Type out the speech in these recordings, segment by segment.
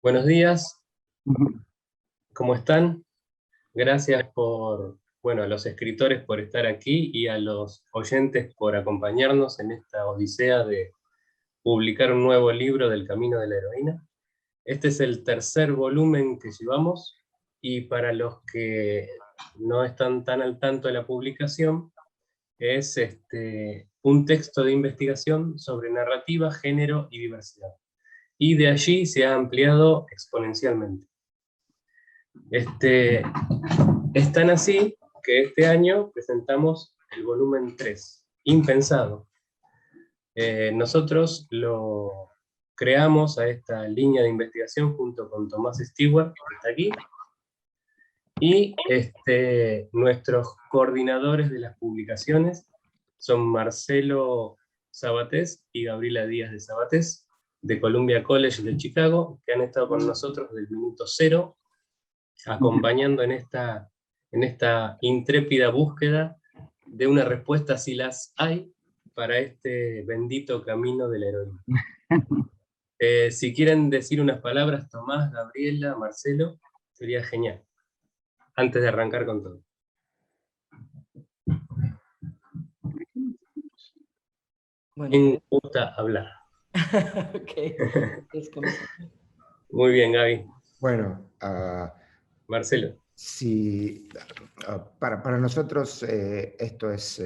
Buenos días, Ujú. ¿cómo están? Gracias a los escritores por estar aquí y a los oyentes por acompañarnos en esta odisea de publicar un nuevo libro del Camino de la Heroína. Este es el tercer volumen que llevamos y para los que no están tan al tanto de la publicación, es un texto de investigación sobre narrativa, género y diversidad. Y de allí se ha ampliado exponencialmente. Es tan así que este año presentamos el volumen 3, Impensado. Nosotros lo creamos a esta línea de investigación junto con Tomás Stewart, que está aquí, y nuestros coordinadores de las publicaciones son Marcelo Sabatés y Gabriela Díaz de Sabatés, de Columbia College de Chicago, que han estado con nosotros desde el minuto cero acompañando en esta intrépida búsqueda de una respuesta, si las hay, para este bendito camino de la heroína. Si quieren decir unas palabras, Tomás, Gabriela, Marcelo, sería genial, antes de arrancar con todo. Bueno, ¿Quién gusta hablar? okay. Muy bien, Gaby. Bueno, Marcelo. sí, para nosotros esto es,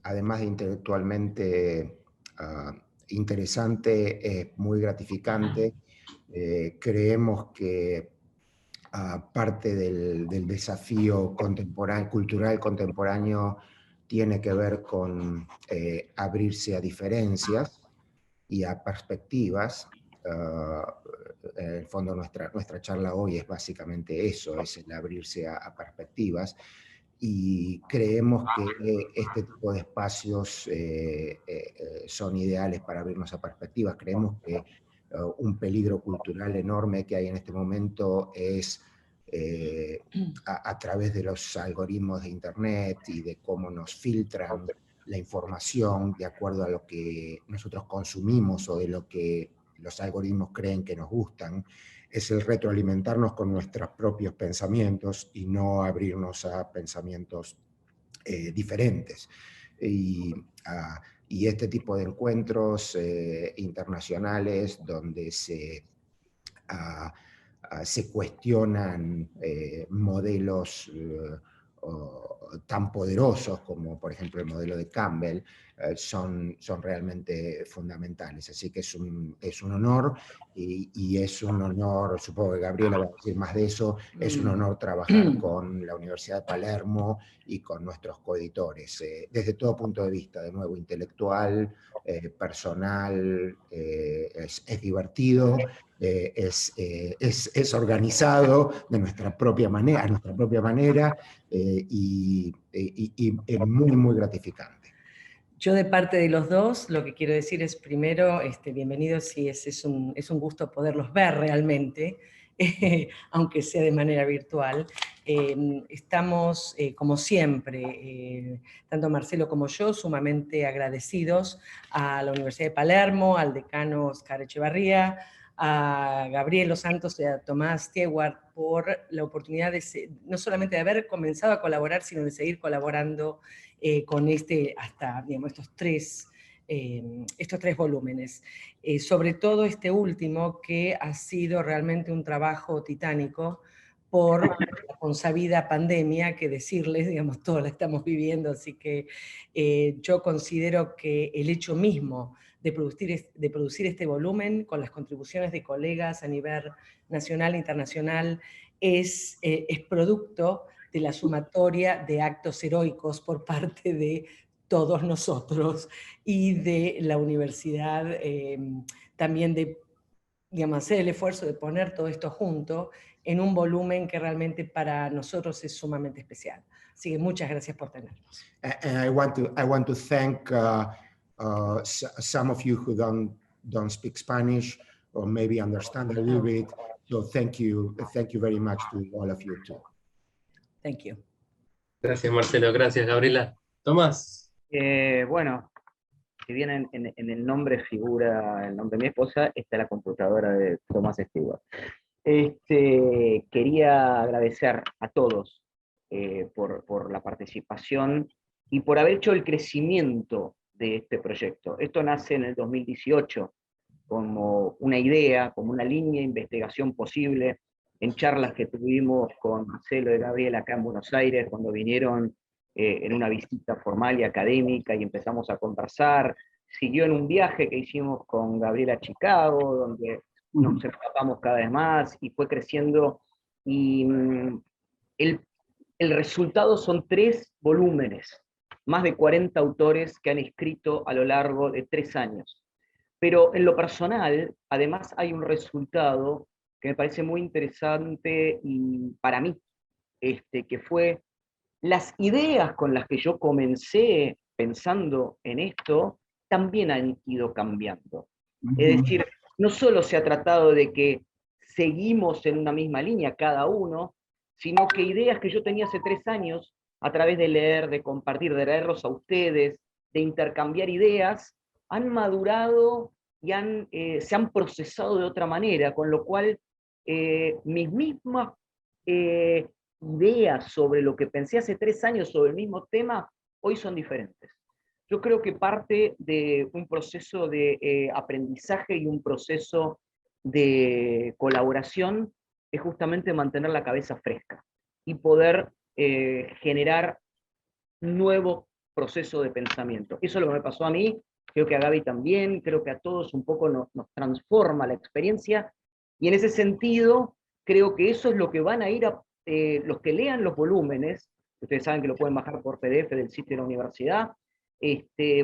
además de intelectualmente interesante, es muy gratificante. Creemos que parte del desafío cultural contemporáneo tiene que ver con abrirse a diferencias y a perspectivas. En el fondo nuestra charla hoy es básicamente eso, es el abrirse a perspectivas, y creemos que este tipo de espacios son ideales para abrirnos a perspectivas. Creemos que un peligro cultural enorme que hay en este momento es a través de los algoritmos de Internet y de cómo nos filtran la información de acuerdo a lo que nosotros consumimos o de lo que los algoritmos creen que nos gustan, es el retroalimentarnos con nuestros propios pensamientos y no abrirnos a pensamientos diferentes. Y este tipo de encuentros internacionales donde se cuestionan modelos tan poderosos como por ejemplo el modelo de Campbell, son realmente fundamentales. Así que es un honor, y es un honor, supongo que Gabriela va a decir más de eso, es un honor trabajar con la Universidad de Palermo y con nuestros coeditores, desde todo punto de vista, de nuevo, intelectual, personal, es divertido, es organizado de nuestra propia manera, a nuestra propia manera, y es muy, muy gratificante. Yo de parte de los dos, lo que quiero decir es primero, bienvenidos, y es un gusto poderlos ver realmente, aunque sea de manera virtual. Estamos, como siempre, tanto Marcelo como yo, sumamente agradecidos a la Universidad de Palermo, al decano Oscar Echevarría, a Gabriel Los Santos y a Tomás Stewart por la oportunidad de no solamente de haber comenzado a colaborar, sino de seguir colaborando con hasta, digamos, estos tres volúmenes. Sobre todo este último, que ha sido realmente un trabajo titánico por la consabida pandemia, que decirles, digamos, todos la estamos viviendo, así que yo considero que el hecho mismo de producir este volumen, con las contribuciones de colegas a nivel nacional e internacional, es producto de la sumatoria de actos heroicos por parte de todos nosotros y de la universidad, también de, digamos, hacer el esfuerzo de poner todo esto junto en un volumen que realmente para nosotros es sumamente especial. Así que muchas gracias por tenernos. And I want to thank some of you who don't speak Spanish or maybe understand a little bit. So thank you very much to all of you too. Thank you. Gracias, Marcelo. Gracias, Gabriela. Tomás. Bueno, si bien en el nombre figura el nombre de mi esposa, está la computadora de Tomás Stewart. Quería agradecer a todos por la participación y por haber hecho el crecimiento de este proyecto. Esto nace en el 2018 como una idea, como una línea de investigación posible, en charlas que tuvimos con Marcelo y Gabriel acá en Buenos Aires, cuando vinieron en una visita formal y académica y empezamos a conversar. Siguió en un viaje que hicimos con Gabriel a Chicago, donde nos empapamos cada vez más y fue creciendo. Y el resultado son 3 volúmenes, más de 40 autores que han escrito a lo largo de 3 años. Pero en lo personal, además hay un resultado que me parece muy interesante y para mí, que fue las ideas con las que yo comencé pensando en esto, también han ido cambiando. Es decir, no solo se ha tratado de que seguimos en una misma línea cada uno, sino que ideas que yo tenía hace 3 años, a través de leer, de compartir, de leerlos a ustedes, de intercambiar ideas, han madurado y se han procesado de otra manera, con lo cual mis mismas ideas sobre lo que pensé hace 3 años sobre el mismo tema, hoy son diferentes. Yo creo que parte de un proceso de aprendizaje y un proceso de colaboración es justamente mantener la cabeza fresca y poder generar un nuevo proceso de pensamiento. Eso es lo que me pasó a mí, creo que a Gaby también, creo que a todos un poco nos transforma la experiencia, y en ese sentido creo que eso es lo que van a ir a los que lean los volúmenes, ustedes saben que lo pueden bajar por PDF del sitio de la universidad,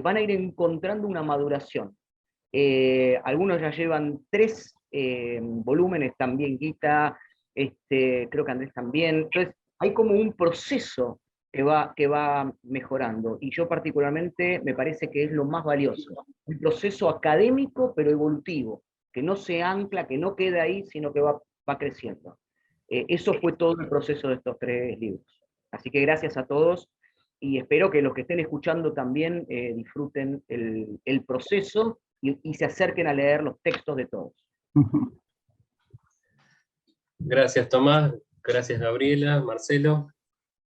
van a ir encontrando una maduración. Algunos ya llevan 3 volúmenes, también Guita, creo que Andrés también. Entonces, hay como un proceso que va mejorando, y yo particularmente me parece que es lo más valioso. Un proceso académico, pero evolutivo, que no se ancla, que no queda ahí, sino que va creciendo. Eso fue todo el proceso de estos 3 libros. Así que gracias a todos, y espero que los que estén escuchando también disfruten el proceso y se acerquen a leer los textos de todos. Gracias Tomás, gracias Gabriela, Marcelo,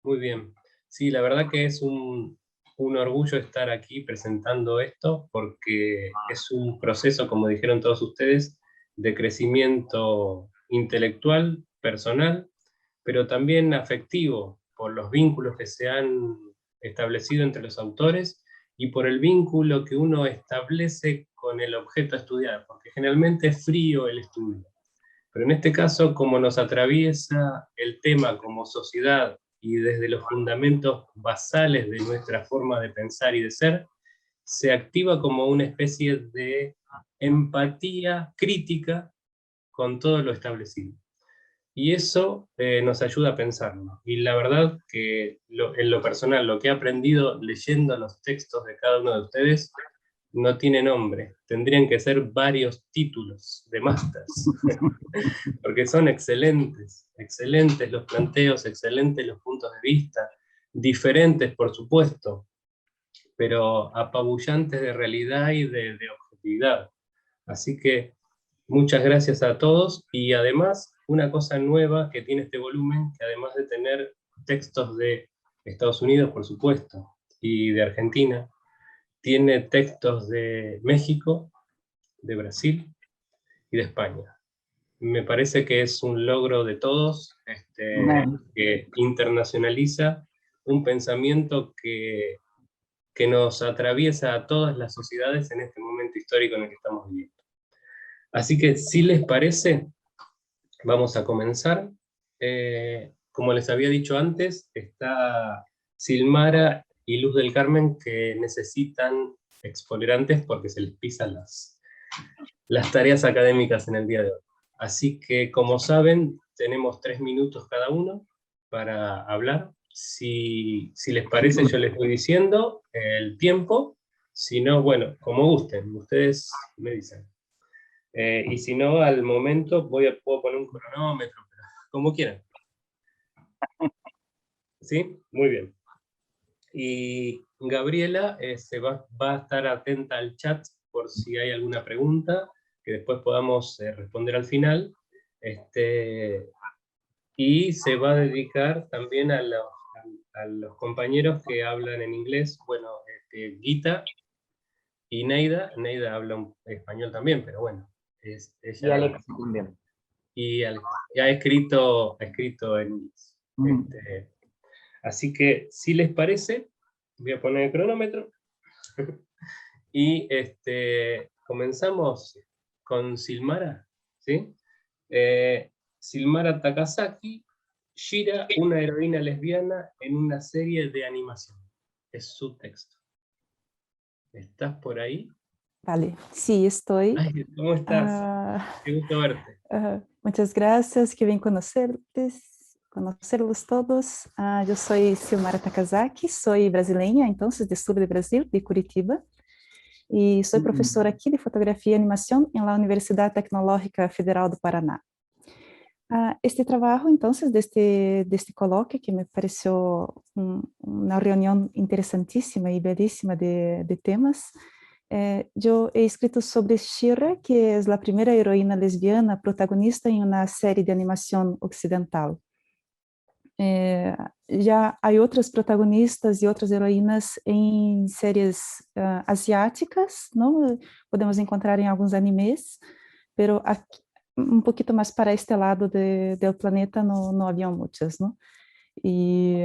muy bien. Sí, la verdad que es un orgullo estar aquí presentando esto, porque es un proceso, como dijeron todos ustedes, de crecimiento intelectual, personal, pero también afectivo, por los vínculos que se han establecido entre los autores y por el vínculo que uno establece con el objeto a estudiar, porque generalmente es frío el estudio. Pero en este caso, como nos atraviesa el tema como sociedad y desde los fundamentos basales de nuestra forma de pensar y de ser, se activa como una especie de empatía crítica con todo lo establecido. Y eso nos ayuda a pensarlo. Y la verdad que en lo personal, lo que he aprendido leyendo los textos de cada uno de ustedes, no tiene nombre. Tendrían que ser varios títulos de másters. Porque son excelentes, excelentes los planteos, excelentes los puntos de vista, diferentes por supuesto, pero apabullantes de realidad y de objetividad. Así que muchas gracias a todos, y además una cosa nueva que tiene este volumen, que además de tener textos de Estados Unidos, por supuesto, y de Argentina, tiene textos de México, de Brasil y de España. Me parece que es un logro de todos, que internacionaliza un pensamiento que nos atraviesa a todas las sociedades en este momento histórico en el que estamos viviendo. Así que, si les parece, vamos a comenzar. Como les había dicho antes, está Silmara y Luz del Carmen, que necesitan exfoliantes porque se les pisan las tareas académicas en el día de hoy. Así que, como saben, tenemos 3 minutos cada uno para hablar. Si les parece, yo les voy diciendo el tiempo. Si no, bueno, como gusten, ustedes me dicen. Y si no, al momento puedo poner un cronómetro, como quieran. ¿Sí? Muy bien. Y Gabriela se va a estar atenta al chat por si hay alguna pregunta, que después podamos responder al final. Y se va a dedicar también a los compañeros que hablan en inglés. Bueno, Gita y Neida. Neida habla un español también, pero bueno. Ella, y Alex también. Y ha escrito en inglés. Así que, si les parece, voy a poner el cronómetro. Y comenzamos con Silmara, ¿sí? Silmara Takasaki, Shira, una heroína lesbiana en una serie de animación. Es su texto. ¿Estás por ahí? Vale, sí, estoy. Ay, ¿cómo estás? Qué gusto verte. Muchas gracias, que bien conocerlos todos. Yo soy Silmara Takasaki, soy brasileña, entonces, de sur de Brasil, de Curitiba, y soy profesora aquí de fotografía y animación en la Universidad Tecnológica Federal do Paraná. Este trabajo, entonces, de este coloquio, que me pareció una reunión interesantísima y bellísima de temas, yo he escrito sobre Shira, que es la primera heroína lesbiana protagonista en una serie de animación occidental. Ya hay otras protagonistas y otras heroínas en series asiáticas, ¿no? Podemos encontrar en algunos animes, pero aquí, un poquito más para este lado del planeta no había muchas, ¿no? Y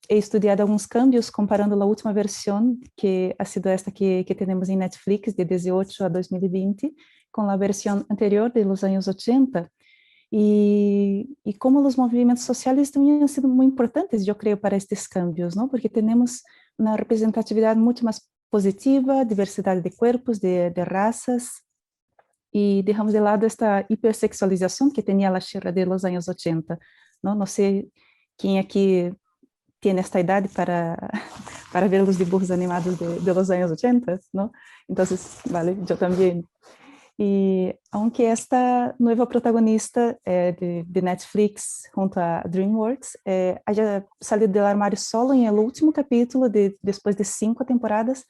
he estudiado algunos cambios comparando la última versión, que ha sido esta que tenemos en Netflix, de 18 a 2020, con la versión anterior de los años 80, y como los movimientos sociales también han sido muy importantes, yo creo, para estos cambios, ¿no? Porque tenemos una representatividad mucho más positiva, diversidad de cuerpos, de razas, y dejamos de lado esta hipersexualización que tenía la Shira de los años 80, ¿no? No sé quién aquí tiene esta edad para ver los dibujos animados de los años 80, ¿no? Entonces, vale, yo también. Y aunque esta nueva protagonista de Netflix junto a DreamWorks haya salido del armario solo en el último capítulo después de 5 temporadas,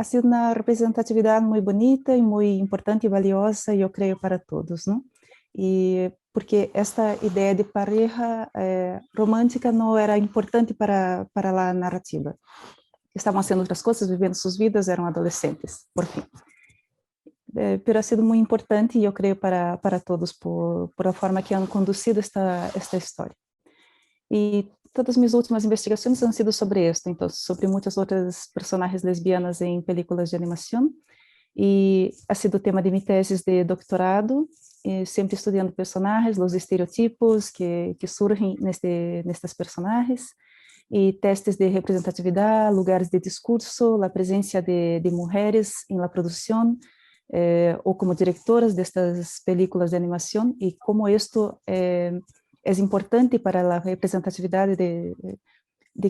ha sido una representatividad muy bonita y muy importante y valiosa, yo creo, para todos, ¿no? Y porque esta idea de pareja romántica no era importante para la narrativa. Estaban haciendo otras cosas, viviendo sus vidas, eran adolescentes, por fin. Pero ha sido muy importante, yo creo, para todos, por la forma que han conducido esta historia. Y todas mis últimas investigaciones han sido sobre esto, entonces, sobre muchas otras personajes lesbianas en películas de animación, y ha sido tema de mi tesis de doctorado, siempre estudiando personajes, los estereotipos que surgen nestes personajes, y testes de representatividad, lugares de discurso, la presencia de mujeres en la producción, o como directoras de estas películas de animación, y cómo esto es importante para la representatividad de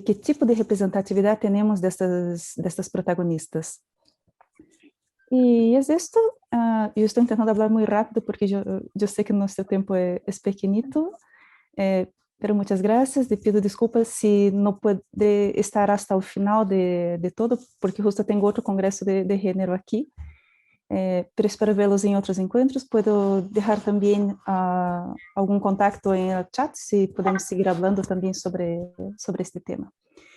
qué tipo de representatividad tenemos de estas protagonistas. Y es esto. Yo estoy intentando hablar muy rápido porque yo sé que nuestro tiempo es pequeñito, pero muchas gracias. Le pido disculpas si no puede estar hasta el final de todo, porque justo tengo otro congreso de género aquí. Pero espero verlos en otros encuentros. Puedo dejar también algún contacto en el chat, si podemos seguir hablando también sobre este tema.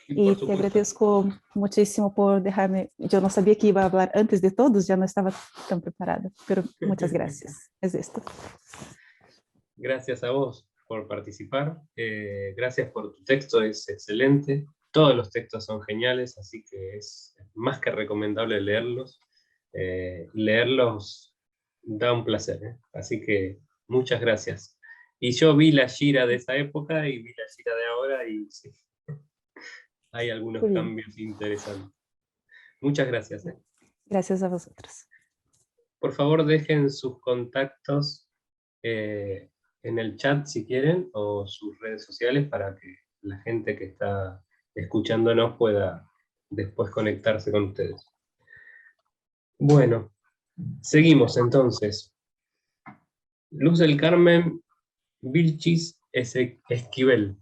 Y te agradezco muchísimo por dejarme. Yo no sabía que iba a hablar antes de todos, ya no estaba tan preparada, pero muchas gracias. Es esto. Gracias a vos por participar. Gracias por tu texto, es excelente. Todos los textos son geniales, así que es más que recomendable leerlos. Leerlos da un placer, así que muchas gracias. Y yo vi la Shira de esa época y vi la Shira de ahora y sí, hay algunos cambios interesantes. Muchas gracias. Gracias a vosotros. Por favor, dejen sus contactos en el chat si quieren, o sus redes sociales, para que la gente que está escuchándonos pueda después conectarse con ustedes. Bueno, seguimos entonces. Luz del Carmen Vilchis Esquivel.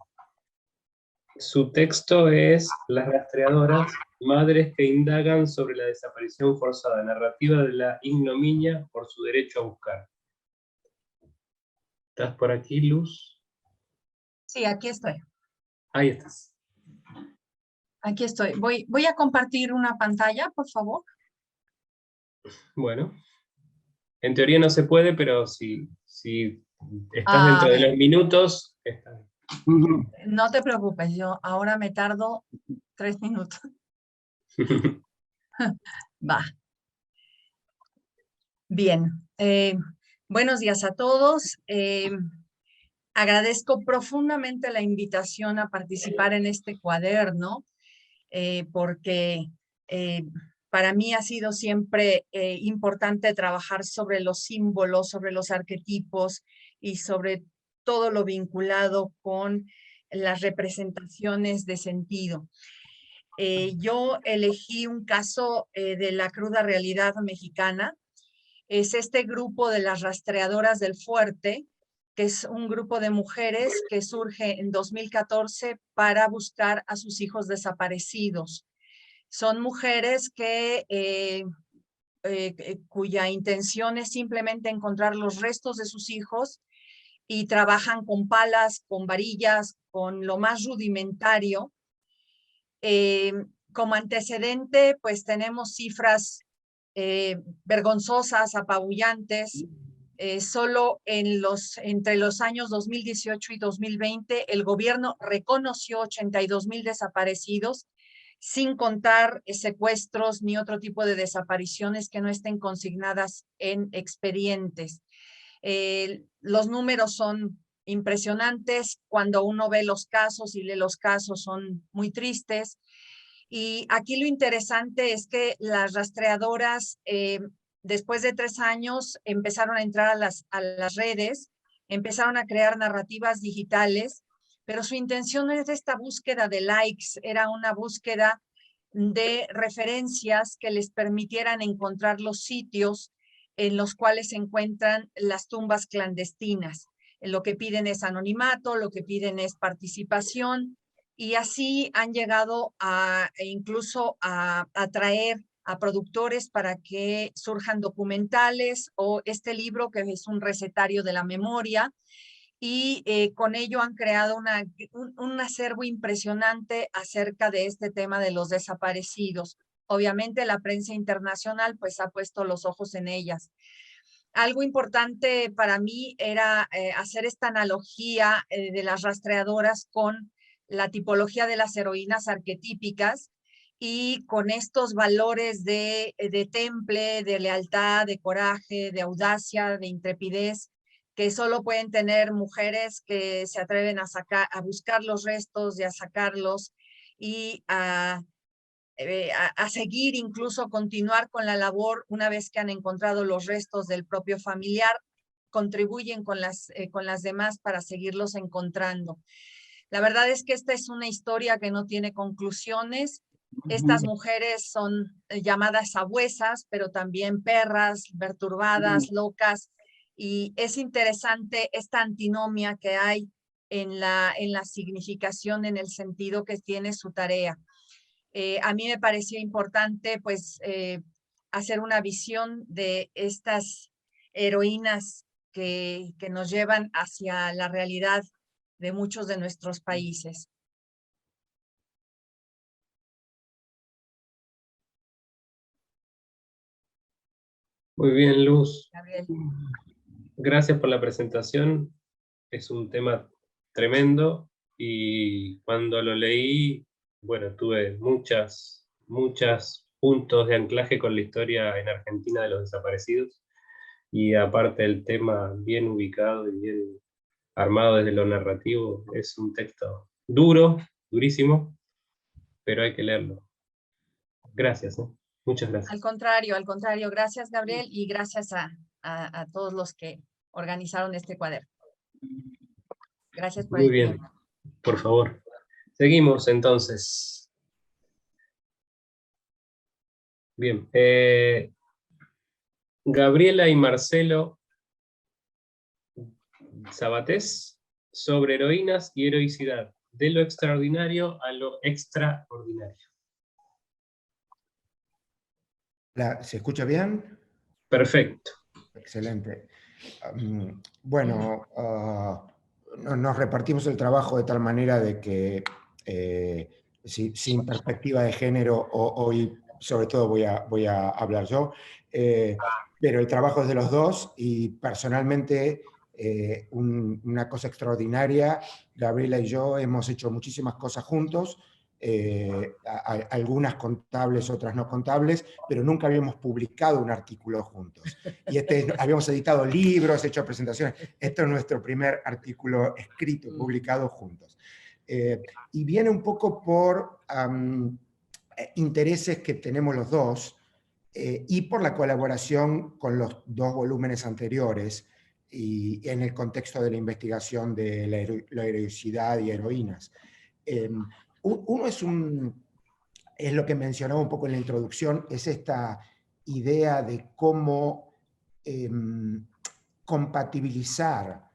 Su texto es Las rastreadoras, madres que indagan sobre la desaparición forzada, narrativa de la ignominia por su derecho a buscar. ¿Estás por aquí, Luz? Sí, aquí estoy. Ahí estás. Aquí estoy. Voy a compartir una pantalla, por favor. Bueno. En teoría no se puede, pero si estás A dentro de ver, los minutos, está bien. no te preocupes, yo ahora me tardo 3 minutos. Va. Bien. Buenos días a todos. Agradezco profundamente la invitación a participar en este cuaderno, porque para mí ha sido siempre importante trabajar sobre los símbolos, sobre los arquetipos y sobre todo lo vinculado con las representaciones de sentido. Yo elegí un caso de la cruda realidad mexicana. Es este grupo de las rastreadoras del fuerte, que es un grupo de mujeres que surge en 2014 para buscar a sus hijos desaparecidos. Son mujeres cuya intención es simplemente encontrar los restos de sus hijos y trabajan con palas, con varillas, con lo más rudimentario. Como antecedente, pues tenemos cifras vergonzosas, apabullantes. Solo entre los años 2018 y 2020, el gobierno reconoció 82,000 desaparecidos, sin contar secuestros ni otro tipo de desapariciones que no estén consignadas en expedientes. Los números son impresionantes. Cuando uno ve los casos y lee los casos, son muy tristes. Y aquí lo interesante es que las rastreadoras, después de 3 años, empezaron a entrar a las redes, empezaron a crear narrativas digitales, pero su intención no es esta búsqueda de likes, era una búsqueda de referencias que les permitieran encontrar los sitios en los cuales se encuentran las tumbas clandestinas. Lo que piden es anonimato, lo que piden es participación, y así han llegado incluso a atraer a productores para que surjan documentales o este libro que es un recetario de la memoria, y con ello han creado un acervo impresionante acerca de este tema de los desaparecidos. Obviamente la prensa internacional pues ha puesto los ojos en ellas. Algo importante para mí era hacer esta analogía de las rastreadoras con la tipología de las heroínas arquetípicas y con estos valores de temple, de lealtad, de coraje, de audacia, de intrepidez, que solo pueden tener mujeres que se atreven a buscar los restos y a sacarlos y a seguir, incluso continuar con la labor una vez que han encontrado los restos del propio familiar, contribuyen con las demás para seguirlos encontrando. La verdad es que esta es una historia que no tiene conclusiones. Estas mujeres son llamadas sabuesas, pero también perras, perturbadas, locas, y es interesante esta antinomia que hay en la significación, en el sentido que tiene su tarea. A mí me pareció importante pues hacer una visión de estas heroínas que nos llevan hacia la realidad de muchos de nuestros países. Muy bien, Luz. Gabriel. Gracias por la presentación. Es un tema tremendo y cuando lo leí, bueno, tuve muchos puntos de anclaje con la historia en Argentina de los desaparecidos, y aparte el tema bien ubicado y bien armado desde lo narrativo. Es un texto duro, durísimo, pero hay que leerlo. Gracias, muchas gracias. Al contrario, gracias Gabriel, y gracias a todos los que organizaron este cuaderno. Gracias por Muy el bien, tiempo. por favor. Seguimos entonces. Bien, Gabriela y Marcelo Sabatés, sobre heroínas y heroicidad. de lo extraordinario a lo extraordinario. ¿Se escucha bien? Perfecto. Excelente. Bueno, nos repartimos el trabajo de tal manera de que sin perspectiva de género, hoy sobre todo voy a hablar yo, pero el trabajo es de los dos y personalmente una cosa extraordinaria, Gabriela y yo hemos hecho muchísimas cosas juntos, algunas contables, otras no contables, pero nunca habíamos publicado un artículo juntos. Y habíamos editado libros, hecho presentaciones. Este es nuestro primer artículo escrito, publicado juntos. Y viene un poco por intereses que tenemos los dos y por la colaboración con los dos volúmenes anteriores y en el contexto de la investigación de la heroicidad y heroínas. Uno es lo que mencionaba un poco en la introducción, es esta idea de cómo compatibilizar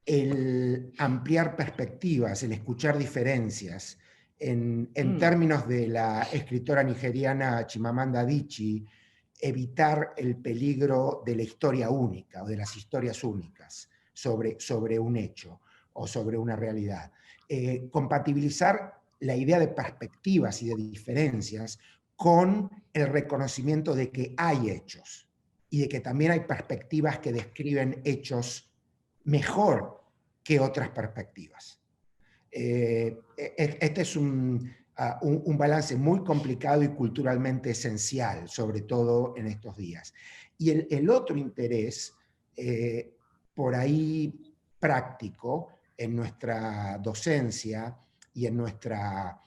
el ampliar perspectivas, el escuchar diferencias, en términos de la escritora nigeriana Chimamanda Adichie, evitar el peligro de la historia única o de las historias únicas sobre un hecho o sobre una realidad. Compatibilizar la idea de perspectivas y de diferencias con el reconocimiento de que hay hechos y de que también hay perspectivas que describen hechos mejor que otras perspectivas. Este es un balance muy complicado y culturalmente esencial, sobre todo en estos días. Y el otro interés, por ahí práctico, en nuestra docencia y en nuestra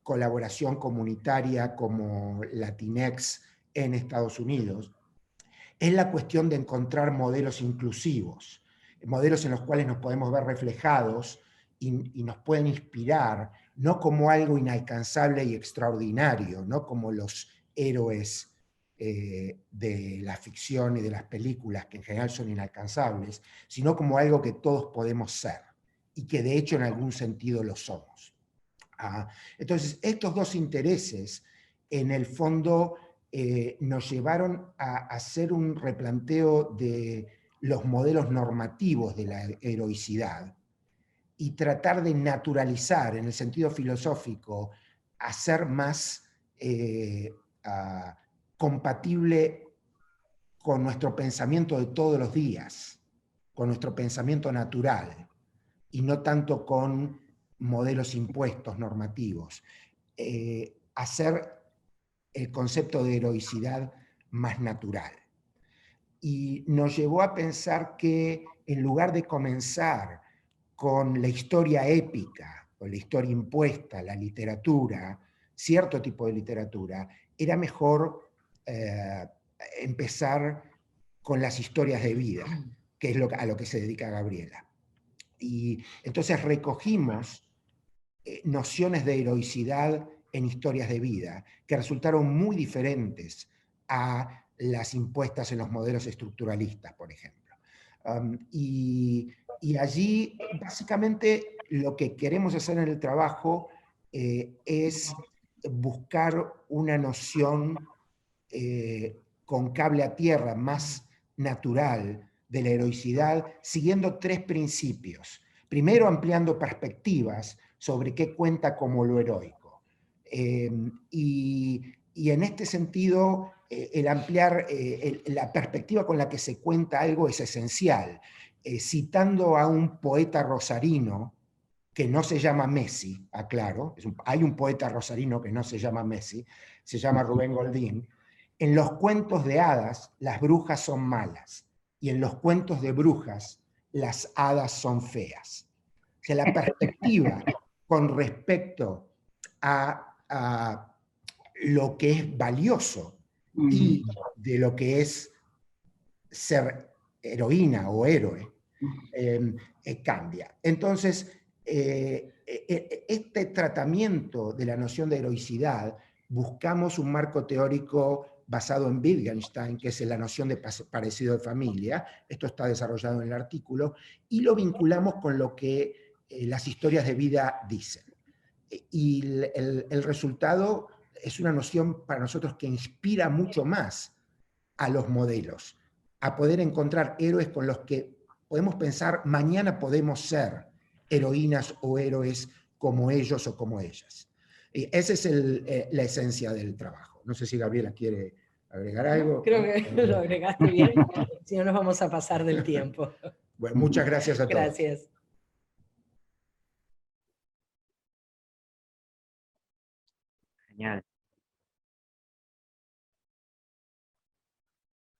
colaboración comunitaria como Latinex en Estados Unidos, es la cuestión de encontrar modelos inclusivos, modelos en los cuales nos podemos ver reflejados y nos pueden inspirar, no como algo inalcanzable y extraordinario, no como los héroes de la ficción y de las películas, que en general son inalcanzables, sino como algo que todos podemos ser, y que de hecho en algún sentido lo somos. Entonces, estos dos intereses, en el fondo, nos llevaron a hacer un replanteo de los modelos normativos de la heroicidad y tratar de naturalizar, en el sentido filosófico, hacer más compatible con nuestro pensamiento de todos los días, con nuestro pensamiento natural, y no tanto con modelos impuestos normativos. Hacer el concepto de heroicidad más natural. Y nos llevó a pensar que en lugar de comenzar con la historia épica, o la historia impuesta, la literatura, cierto tipo de literatura, era mejor empezar con las historias de vida, que es a lo que se dedica Gabriela. Y entonces recogimos nociones de heroicidad en historias de vida, que resultaron muy diferentes a las impuestas en los modelos estructuralistas, por ejemplo. Y allí, básicamente, lo que queremos hacer en el trabajo es buscar una noción con cable a tierra, más natural, de la heroicidad, siguiendo tres principios. Primero, ampliando perspectivas sobre qué cuenta como lo heroico. Y en este sentido, el ampliar la perspectiva con la que se cuenta algo es esencial. Citando a un poeta rosarino, que no se llama Messi, aclaro, hay un poeta rosarino que no se llama Messi, se llama Rubén Goldín. En los cuentos de hadas, las brujas son malas, y en los cuentos de brujas, las hadas son feas. O sea, la perspectiva con respecto a lo que es valioso y de lo que es ser heroína o héroe, cambia. Entonces, este tratamiento de la noción de heroicidad, buscamos un marco teórico basado en Wittgenstein, que es la noción de parecido de familia. Esto está desarrollado en el artículo, y lo vinculamos con lo que las historias de vida dicen. Y el resultado es una noción para nosotros que inspira mucho más a los modelos, a poder encontrar héroes con los que podemos pensar, mañana podemos ser heroínas o héroes como ellos o como ellas. Esa es la esencia del trabajo. No sé si Gabriela quiere agregar algo. Creo que lo agregaste bien, si no nos vamos a pasar del tiempo. Bueno, muchas gracias a todos. Gracias. Genial.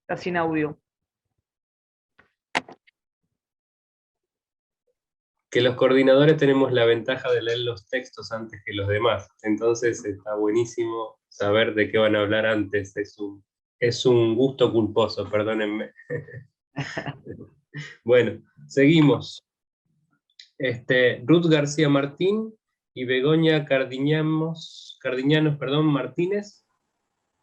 Está sin audio. Que los coordinadores tenemos la ventaja de leer los textos antes que los demás. Entonces está buenísimo saber de qué van a hablar antes. Es un gusto culposo, perdónenme. Bueno, seguimos. Ruth García Martín y Begoña Cardiñanos, Martínez,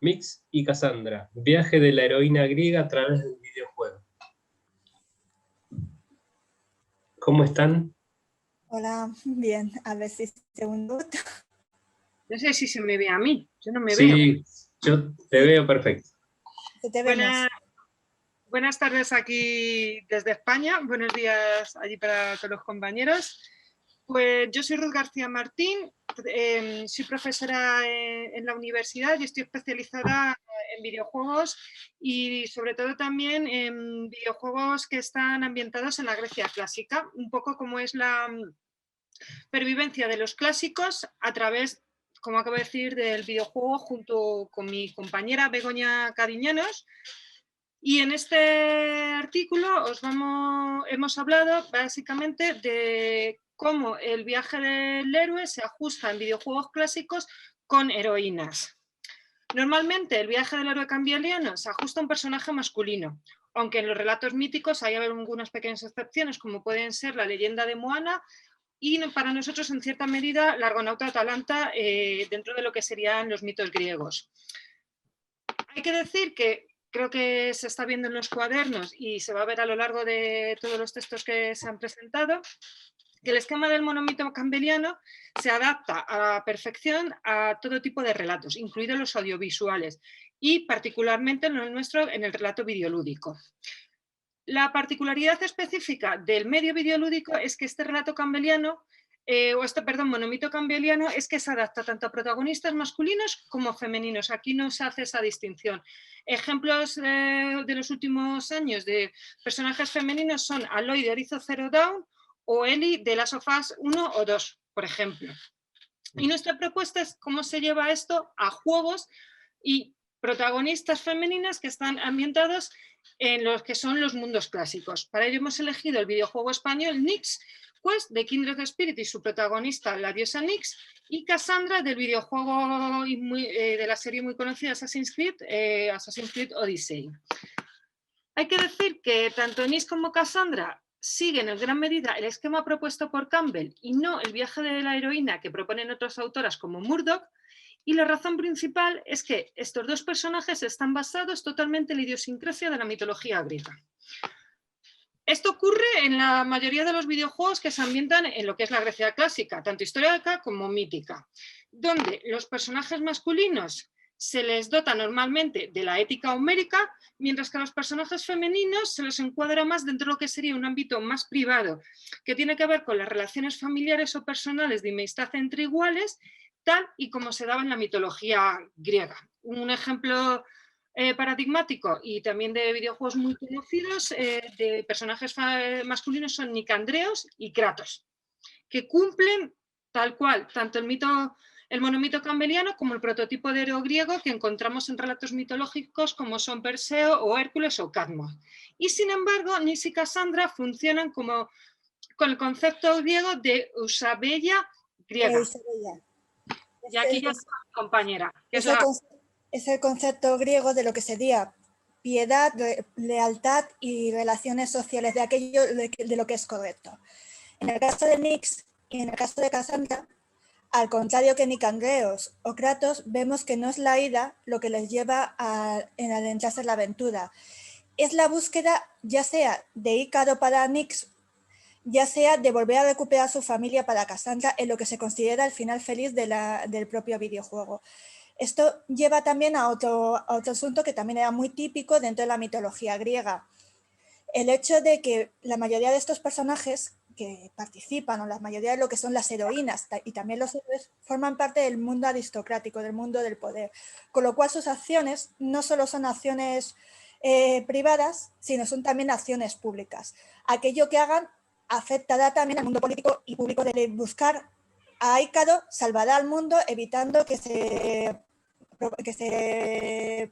Mix y Cassandra. Viaje de la heroína griega a través del videojuego. ¿Cómo están? Hola, bien, a ver si segundo. No sé si se me ve a mí, yo no me veo. Sí, yo te veo perfecto. Te vemos. Buenas tardes aquí desde España, buenos días allí para todos los compañeros. Pues yo soy Ruth García Martín, soy profesora en la universidad y estoy especializada en videojuegos y sobre todo también en videojuegos que están ambientados en la Grecia clásica, un poco como es la pervivencia de los clásicos a través, como acabo de decir, del videojuego junto con mi compañera Begoña Cardiñanos. Y en este artículo hemos hablado básicamente de cómo el viaje del héroe se ajusta en videojuegos clásicos con heroínas. Normalmente el viaje del héroe cambialiano se ajusta a un personaje masculino, aunque en los relatos míticos hay algunas pequeñas excepciones, como pueden ser la leyenda de Moana y para nosotros en cierta medida la Argonauta Atalanta dentro de lo que serían los mitos griegos. Hay que decir que creo que se está viendo en los cuadernos y se va a ver a lo largo de todos los textos que se han presentado, que el esquema del monomito campbelliano se adapta a la perfección a todo tipo de relatos, incluidos los audiovisuales, y particularmente en el nuestro, en el relato videolúdico. La particularidad específica del medio videolúdico es que este relato campbelliano, monomito campbelliano, es que se adapta tanto a protagonistas masculinos como femeninos. Aquí no se hace esa distinción. Ejemplos de los últimos años de personajes femeninos son Aloy de Erizo Zero Dawn o Ellie de Last of Us 1 o 2, por ejemplo. Y nuestra propuesta es cómo se lleva esto a juegos y protagonistas femeninas que están ambientados en los que son los mundos clásicos. Para ello hemos elegido el videojuego español Nyx Quest de Kindred Spirit y su protagonista, la diosa Nyx, y Cassandra del videojuego de la serie muy conocida Assassin's Creed Odyssey. Hay que decir que tanto Nyx como Cassandra siguen en gran medida el esquema propuesto por Campbell y no el viaje de la heroína que proponen otras autoras como Murdoch, y la razón principal es que estos dos personajes están basados totalmente en la idiosincrasia de la mitología griega. Esto ocurre en la mayoría de los videojuegos que se ambientan en lo que es la Grecia clásica, tanto histórica como mítica, donde los personajes masculinos se les dota normalmente de la ética homérica, mientras que a los personajes femeninos se les encuadra más dentro de lo que sería un ámbito más privado, que tiene que ver con las relaciones familiares o personales de amistad entre iguales, tal y como se daba en la mitología griega. Un ejemplo paradigmático y también de videojuegos muy conocidos de personajes masculinos son Nicandreos y Kratos, que cumplen tal cual tanto el monomito campbelliano como el prototipo de héroe griego que encontramos en relatos mitológicos como son Perseo o Hércules o Cadmo. Y sin embargo, Nyx y Cassandra funcionan con el concepto griego de Eusebia griega. Y aquí ya está mi compañera. Es el concepto griego de lo que sería piedad, lealtad y relaciones sociales, de aquello de lo que es correcto. En el caso de Nyx y en el caso de Cassandra, al contrario que Nicandreos o Kratos, vemos que no es la ida lo que les lleva a adentrarse en la aventura. Es la búsqueda ya sea de Ícaro para Nyx, ya sea de volver a recuperar a su familia para Cassandra en lo que se considera el final feliz del propio videojuego. Esto lleva también a otro asunto que también era muy típico dentro de la mitología griega. El hecho de que la mayoría de estos personajes que participan, o la mayoría de lo que son las heroínas y también los héroes, forman parte del mundo aristocrático, del mundo del poder, con lo cual sus acciones no solo son acciones privadas, sino son también acciones públicas. Aquello que hagan afectará también al mundo político y público de buscar a Ícaro, salvará al mundo evitando que se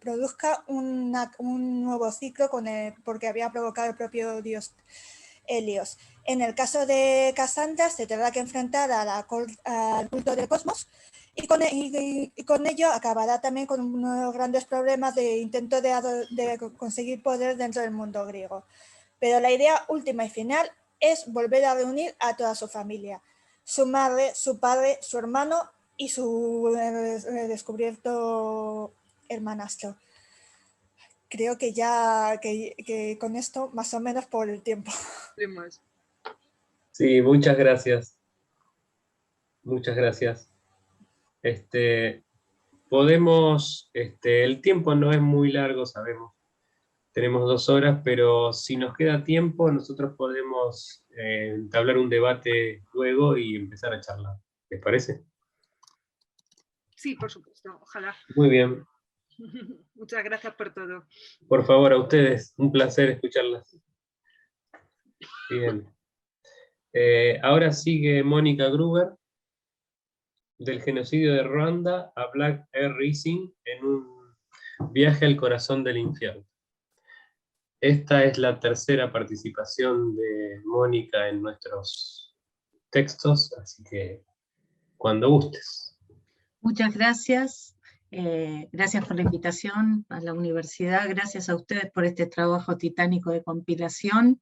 produzca un nuevo ciclo porque había provocado el propio dios Helios. En el caso de Cassandra se tendrá que enfrentar al culto del cosmos y con ello acabará también con unos grandes problemas de intento de conseguir poder dentro del mundo griego. Pero la idea última y final es volver a reunir a toda su familia, su madre, su padre, su hermano y su descubierto hermanastro. Creo que ya que con esto más o menos por el tiempo. Sí, muchas gracias. Muchas gracias. Podemos, el tiempo no es muy largo, sabemos. Tenemos 2 horas, pero si nos queda tiempo, nosotros podemos entablar un debate luego y empezar a charlar. ¿Les parece? Sí, por supuesto, ojalá. Muy bien. Muchas gracias por todo. Por favor, a ustedes, un placer escucharlas. Bien. Ahora sigue Mónica Gruber, del genocidio de Ruanda a Black Air Rising en un viaje al corazón del infierno. Esta es la tercera participación de Mónica en nuestros textos, así que cuando gustes. Muchas gracias. Gracias por la invitación a la universidad. Gracias a ustedes por este trabajo titánico de compilación.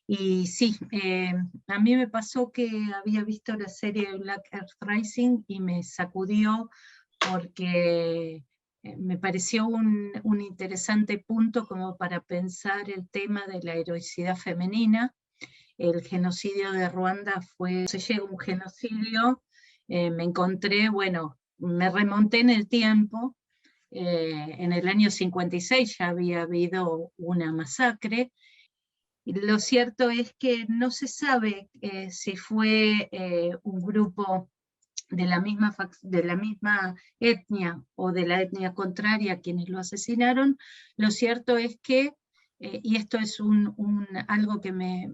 Y sí, a mí me pasó que había visto la serie Black Earth Rising y me sacudió porque me pareció un interesante punto como para pensar el tema de la heroicidad femenina. El genocidio de Ruanda se llegó a un genocidio, me encontré, bueno, me remonté en el tiempo, en el año 56 ya había habido una masacre. Lo cierto es que no se sabe si fue un grupo de la misma etnia o de la etnia contraria quienes lo asesinaron. Lo cierto es que, y esto es algo que me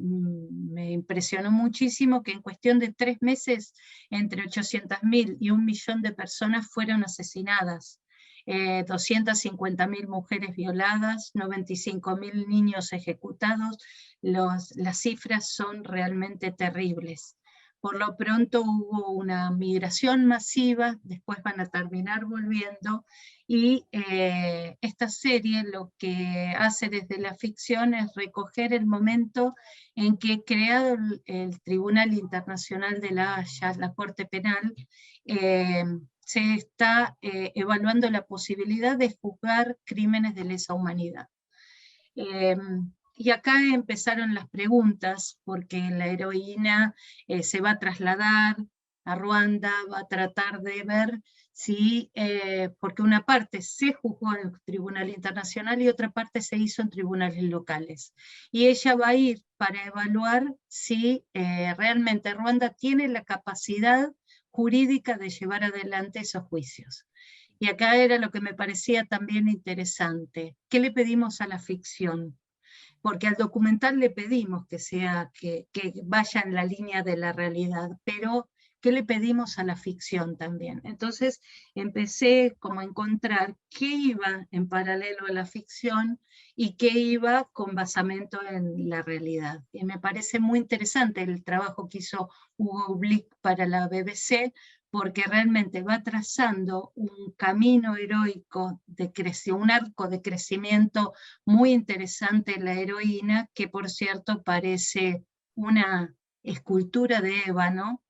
impresionó muchísimo, que en cuestión de 3 meses, entre 800.000 y 1 millón de personas fueron asesinadas. 250.000 mujeres violadas, 95.000 niños ejecutados. Las cifras son realmente terribles. Por lo pronto hubo una migración masiva, después van a terminar volviendo, y esta serie lo que hace desde la ficción es recoger el momento en que, creado el Tribunal Internacional de la Haya, la Corte Penal, se está evaluando la posibilidad de juzgar crímenes de lesa humanidad. Y acá empezaron las preguntas, porque la heroína se va a trasladar a Ruanda, va a tratar de ver si, porque una parte se juzgó en el Tribunal Internacional y otra parte se hizo en tribunales locales. Y ella va a ir para evaluar si realmente Ruanda tiene la capacidad jurídica de llevar adelante esos juicios. Y acá era lo que me parecía también interesante. ¿Qué le pedimos a la ficción? Porque al documental le pedimos que vaya en la línea de la realidad, pero ¿qué le pedimos a la ficción también? Entonces empecé como a encontrar qué iba en paralelo a la ficción y qué iba con basamento en la realidad. Y me parece muy interesante el trabajo que hizo Hugo Blick para la BBC, porque realmente va trazando un camino heroico, un arco de crecimiento muy interesante en la heroína, que por cierto parece una escultura de ébano,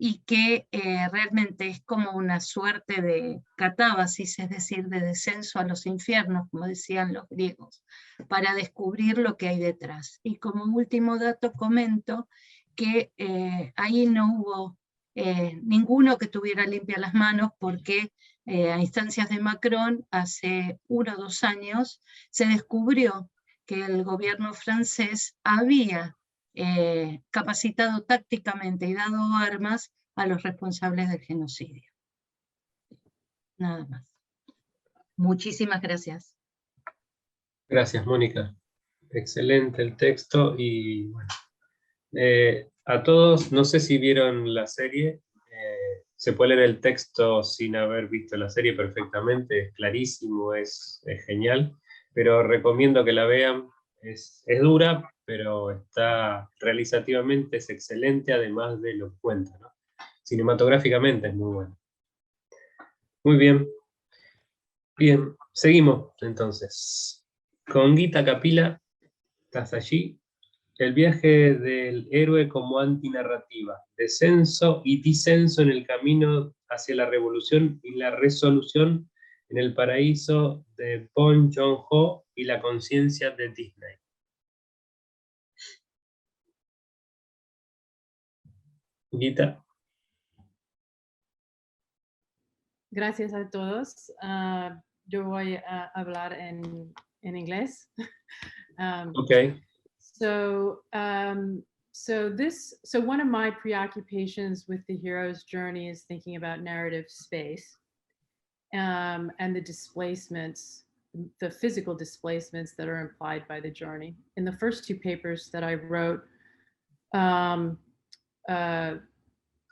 y que realmente es como una suerte de catábasis, es decir, de descenso a los infiernos, como decían los griegos, para descubrir lo que hay detrás. Y como último dato comento que ahí no hubo ninguno que tuviera limpias las manos, porque a instancias de Macron, hace 1 o 2 años, se descubrió que el gobierno francés había capacitado tácticamente y dado armas a los responsables del genocidio. Nada más. Muchísimas gracias. Gracias, Mónica. Excelente el texto y bueno, a todos, no sé si vieron la serie, se puede leer el texto sin haber visto la serie perfectamente, es clarísimo, es genial, pero recomiendo que la vean, es dura, pero está realizativamente, es excelente, además de lo que cuenta, ¿no? Cinematográficamente es muy bueno. Muy bien. Bien, seguimos entonces. Con Gita Kapila, ¿estás allí? El viaje del héroe como antinarrativa, descenso y disenso en el camino hacia la revolución y la resolución en el paraíso de Bong Joon-ho y la conciencia de Disney. Gita. Gracias a todos. Yo voy a hablar en inglés. Okay. So one of my preoccupations with the hero's journey is thinking about narrative space and the displacements, the physical displacements that are implied by the journey. In the first 2 papers that I wrote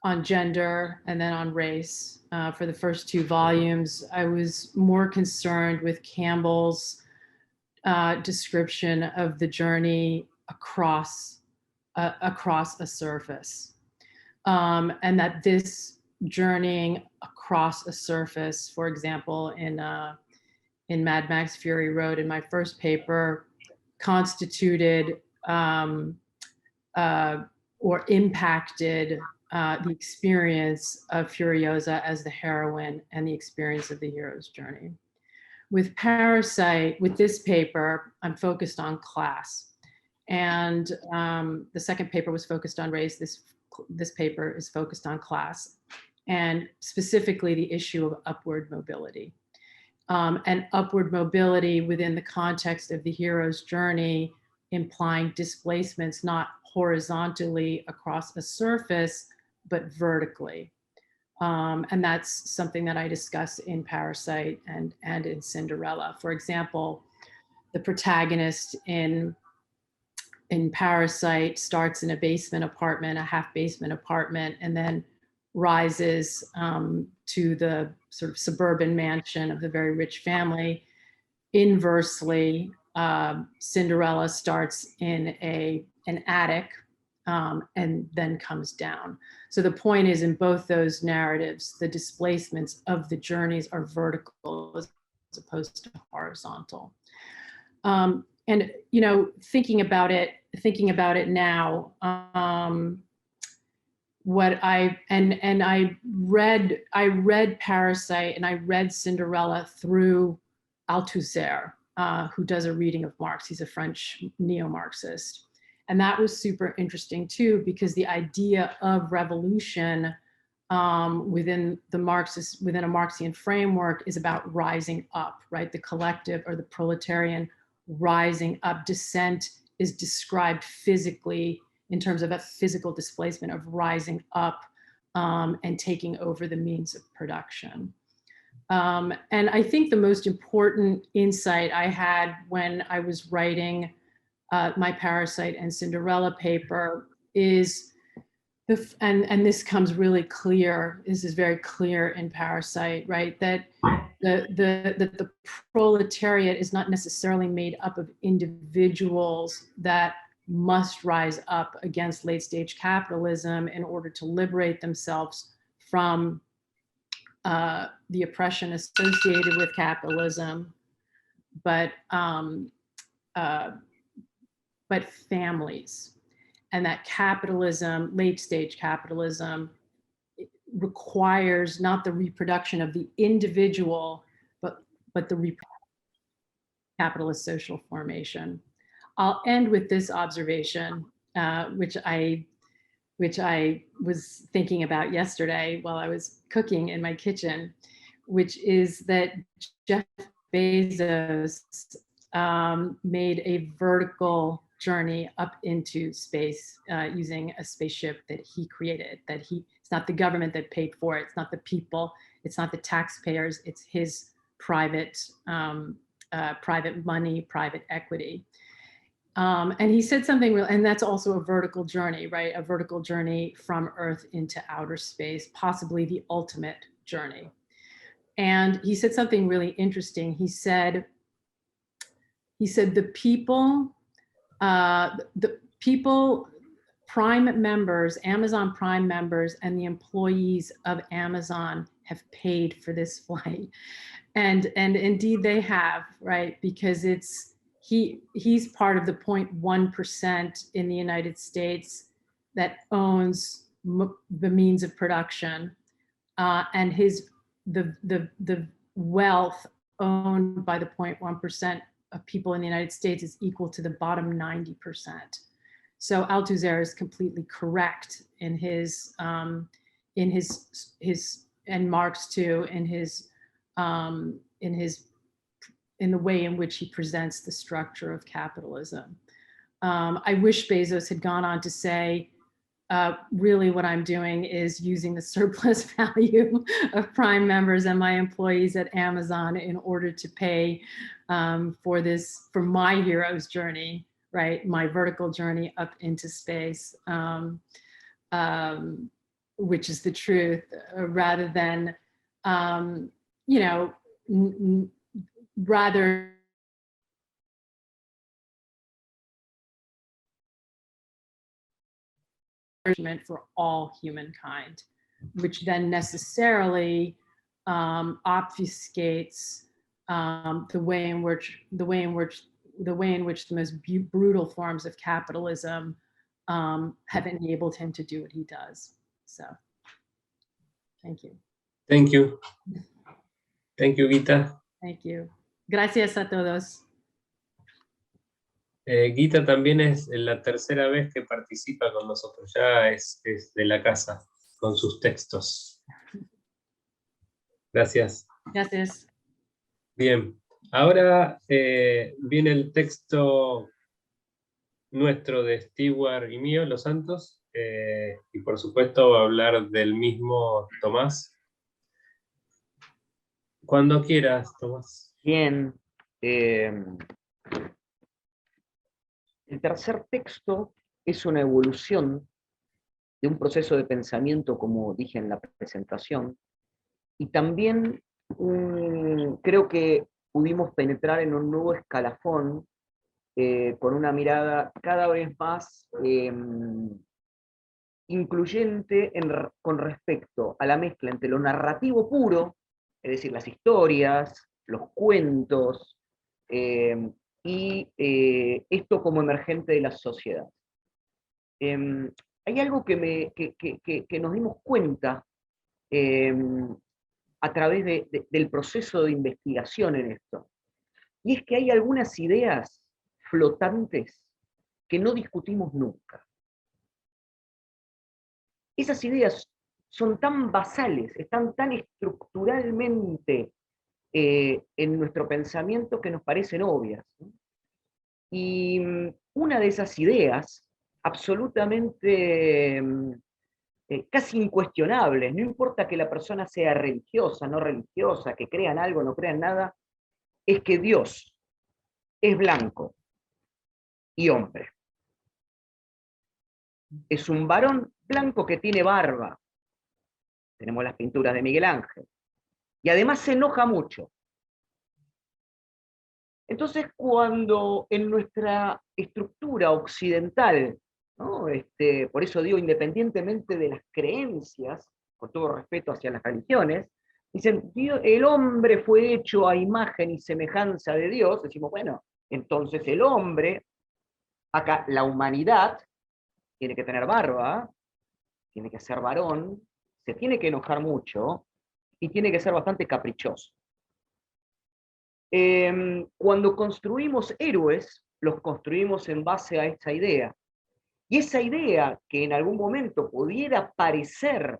on gender and then on race, for the first 2 volumes, I was more concerned with Campbell's description of the journey across a surface, and that this journeying across a surface, for example, in Mad Max Fury Road, in my first paper, constituted or impacted the experience of Furiosa as the heroine and the experience of the hero's journey. With Parasite, with this paper, I'm focused on class. And the second paper was focused on race. This paper is focused on class, and specifically the issue of upward mobility. And upward mobility within the context of the hero's journey, implying displacements not horizontally across a surface, but vertically. And that's something that I discuss in Parasite and in Cinderella. For example, the protagonist in Parasite starts in a basement apartment, a half basement apartment, and then rises to the sort of suburban mansion of the very rich family. Inversely, Cinderella starts in an attic and then comes down. So the point is, in both those narratives, the displacements of the journeys are vertical as opposed to horizontal. And you know, thinking about it now, what I read Parasite and I read Cinderella through Althusser, who does a reading of Marx. He's a French neo-Marxist. And that was super interesting too, because the idea of revolution within a Marxian framework is about rising up, right? The collective or the proletarian rising up. Descent is described physically in terms of a physical displacement of rising up and taking over the means of production. And I think the most important insight I had when I was writing my Parasite and Cinderella paper is, and this comes really clear, this is very clear in Parasite, right? That the proletariat is not necessarily made up of individuals that must rise up against late stage capitalism in order to liberate themselves from the oppression associated with capitalism, but families, and that capitalism, late stage capitalism, requires not the reproduction of the individual, but the capitalist social formation. I'll end with this observation, which I was thinking about yesterday while I was cooking in my kitchen, which is that Jeff Bezos made a vertical journey up into space using a spaceship that he created, it's not the government that paid for it, it's not the people, it's not the taxpayers, it's his private money, private equity. And he said something real, and that's also a vertical journey, right? A vertical journey from Earth into outer space, possibly the ultimate journey. And he said something really interesting. He said the people, Prime members, Amazon Prime members, and the employees of Amazon have paid for this flight. And indeed they have, right? Because he's part of the 0.1% in the United States that owns the means of production, and the wealth owned by the 0.1% of people in the United States is equal to the bottom 90%. So Althusser is completely correct in his and Marx too, in the way in which he presents the structure of capitalism. I wish Bezos had gone on to say, really what I'm doing is using the surplus value of Prime members and my employees at Amazon in order to pay for my hero's journey, right? My vertical journey up into space, which is the truth, rather than, rather for all humankind, which then necessarily obfuscates the way in which the most brutal forms of capitalism have enabled him to do what he does. So, thank you. Thank you. Thank you, Gita. Thank you. Gracias a todos. Gita también es la tercera vez que participa con nosotros, ya es de la casa, con sus textos. Gracias. Gracias. Bien, ahora viene el texto nuestro de Stewart y mío, Los Santos, y por supuesto va a hablar del mismo Tomás. Cuando quieras, Tomás. Bien. El tercer texto es una evolución de un proceso de pensamiento, como dije en la presentación, y también creo que pudimos penetrar en un nuevo escalafón con una mirada cada vez más incluyente con respecto a la mezcla entre lo narrativo puro, es decir, las historias, los cuentos, y esto como emergente de la sociedad. Hay algo que nos dimos cuenta a través del proceso de investigación en esto, y es que hay algunas ideas flotantes que no discutimos nunca. Esas ideas son tan basales, están tan estructuralmente en nuestro pensamiento que nos parecen obvias, ¿no? Y una de esas ideas, absolutamente casi incuestionables, no importa que la persona sea religiosa, no religiosa, que crea en algo, no crea en nada, es que Dios es blanco y hombre. Es un varón blanco que tiene barba. Tenemos las pinturas de Miguel Ángel. Y además se enoja mucho. Entonces, cuando en nuestra estructura occidental, ¿no? Por eso digo, independientemente de las creencias, con todo respeto hacia las religiones, dicen, el hombre fue hecho a imagen y semejanza de Dios, decimos, bueno, entonces el hombre, acá la humanidad, tiene que tener barba, tiene que ser varón, se tiene que enojar mucho y tiene que ser bastante caprichoso. Cuando construimos héroes, los construimos en base a esa idea. Y esa idea que en algún momento pudiera parecer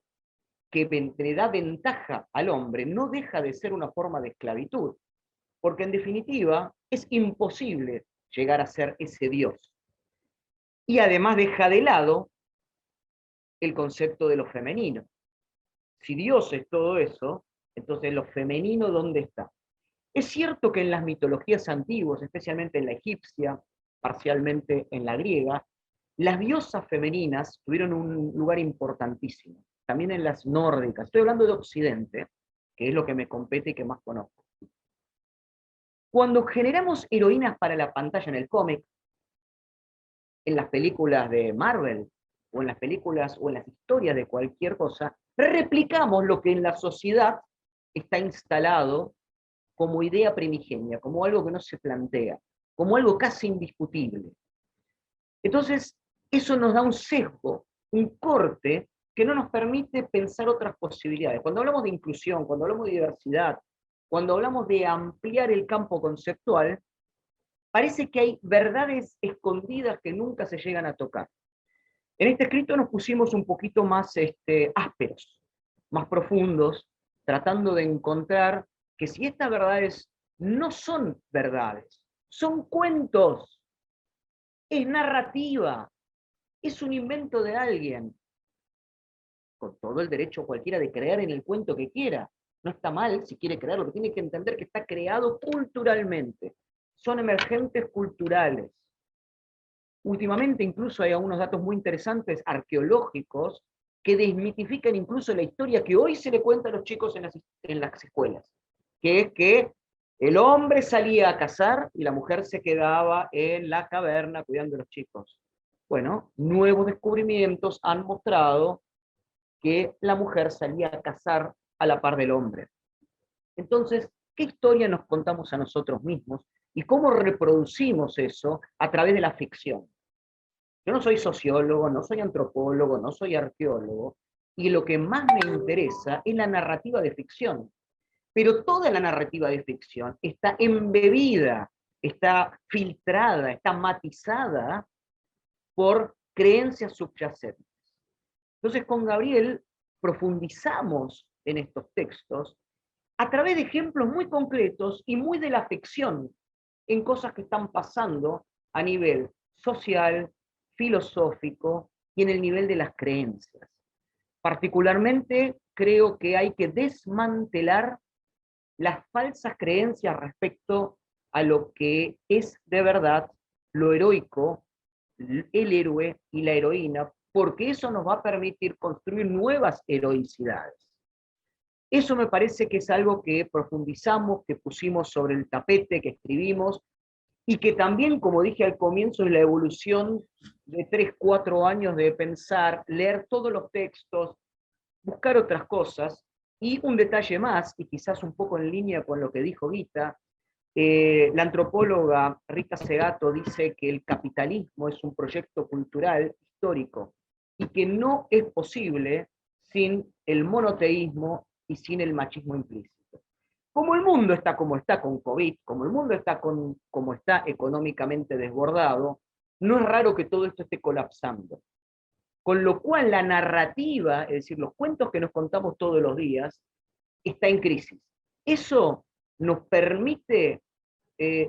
que le da ventaja al hombre, no deja de ser una forma de esclavitud, porque en definitiva es imposible llegar a ser ese Dios. Y además deja de lado el concepto de lo femenino. Si Dios es todo eso, entonces lo femenino, ¿dónde está? Es cierto que en las mitologías antiguas, especialmente en la egipcia, parcialmente en la griega, las diosas femeninas tuvieron un lugar importantísimo. También en las nórdicas. Estoy hablando de Occidente, que es lo que me compete y que más conozco. Cuando generamos heroínas para la pantalla en el cómic, en las películas de Marvel, o en las películas o en las historias de cualquier cosa, replicamos lo que en la sociedad está instalado como idea primigenia, como algo que no se plantea, como algo casi indiscutible. Entonces, eso nos da un sesgo, un corte, que no nos permite pensar otras posibilidades. Cuando hablamos de inclusión, cuando hablamos de diversidad, cuando hablamos de ampliar el campo conceptual, parece que hay verdades escondidas que nunca se llegan a tocar. En este escrito nos pusimos un poquito más ásperos, más profundos, tratando de encontrar que si estas verdades no son verdades, son cuentos, es narrativa, es un invento de alguien, con todo el derecho cualquiera de creer en el cuento que quiera. No está mal si quiere creerlo, pero tiene que entender que está creado culturalmente. Son emergentes culturales. Últimamente incluso hay algunos datos muy interesantes arqueológicos que desmitifican incluso la historia que hoy se le cuenta a los chicos en las escuelas, que es que el hombre salía a cazar y la mujer se quedaba en la caverna cuidando a los chicos. Bueno, nuevos descubrimientos han mostrado que la mujer salía a cazar a la par del hombre. Entonces, ¿qué historia nos contamos a nosotros mismos y cómo reproducimos eso a través de la ficción? Yo no soy sociólogo, no soy antropólogo, no soy arqueólogo, y lo que más me interesa es la narrativa de ficción. Pero toda la narrativa de ficción está embebida, está filtrada, está matizada por creencias subyacentes. Entonces con Gabriel profundizamos en estos textos a través de ejemplos muy concretos y muy de la ficción, en cosas que están pasando a nivel social, filosófico y en el nivel de las creencias. Particularmente creo que hay que desmantelar las falsas creencias respecto a lo que es de verdad lo heroico, el héroe y la heroína, porque eso nos va a permitir construir nuevas heroicidades. Eso me parece que es algo que profundizamos, que pusimos sobre el tapete, que escribimos, y que también, como dije al comienzo, es la evolución de 3, 4 años de pensar, leer todos los textos, buscar otras cosas, y un detalle más, y quizás un poco en línea con lo que dijo Guita, la antropóloga Rita Segato dice que el capitalismo es un proyecto cultural histórico y que no es posible sin el monoteísmo y sin el machismo implícito. Como el mundo está como está con COVID, como el mundo está como está económicamente desbordado, no es raro que todo esto esté colapsando. Con lo cual la narrativa, es decir, los cuentos que nos contamos todos los días, está en crisis. Eso nos permite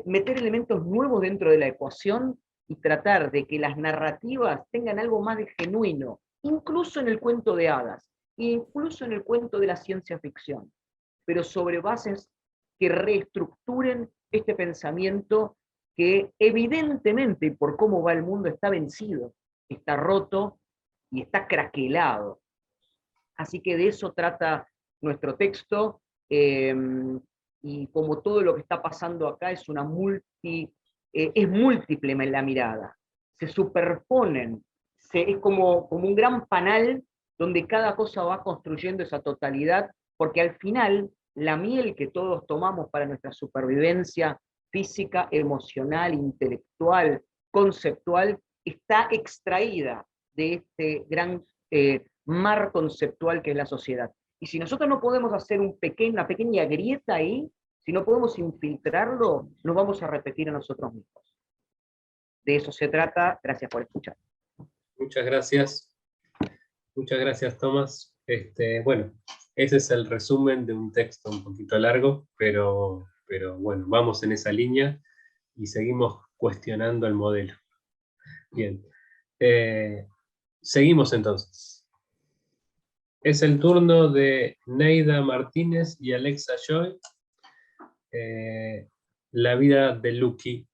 meter elementos nuevos dentro de la ecuación y tratar de que las narrativas tengan algo más de genuino, incluso en el cuento de hadas, incluso en el cuento de la ciencia ficción, pero sobre bases que reestructuren este pensamiento que evidentemente, y por cómo va el mundo, está vencido, está roto y está craquelado. Así que de eso trata nuestro texto, y como todo lo que está pasando acá es múltiple en la mirada, se superponen, es como un gran panal donde cada cosa va construyendo esa totalidad, porque al final la miel que todos tomamos para nuestra supervivencia física, emocional, intelectual, conceptual, está extraída de este gran mar conceptual que es la sociedad. Y si nosotros no podemos hacer una pequeña grieta ahí, si no podemos infiltrarlo, nos vamos a repetir a nosotros mismos. De eso se trata. Gracias por escuchar. Muchas gracias. Muchas gracias, Tomás. Bueno, ese es el resumen de un texto un poquito largo, pero bueno, vamos en esa línea y seguimos cuestionando el modelo. Bien. Seguimos entonces. Es el turno de Neida Martínez y Alexa Joy. La vida de Lucky.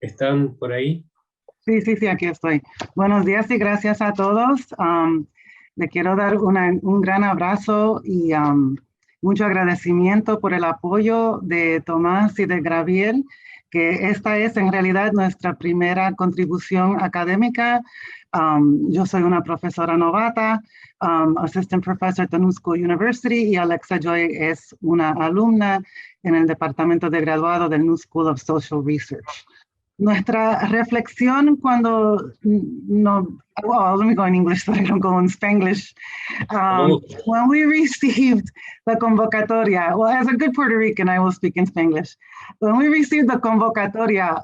¿Están por ahí? Sí, aquí estoy. Buenos días y gracias a todos. Le quiero dar un gran abrazo y mucho agradecimiento por el apoyo de Tomás y de Gabriel, que esta es en realidad nuestra primera contribución académica. Yo soy una profesora novata, assistant professor at the New School University, y Alexa Joy es una alumna en el departamento de graduado del New School of Social Research. Nuestra reflexión cuando let me go in English so I don't go in Spanglish. When we received the convocatoria, well, as a good Puerto Rican, I will speak in Spanglish. When we received the convocatoria,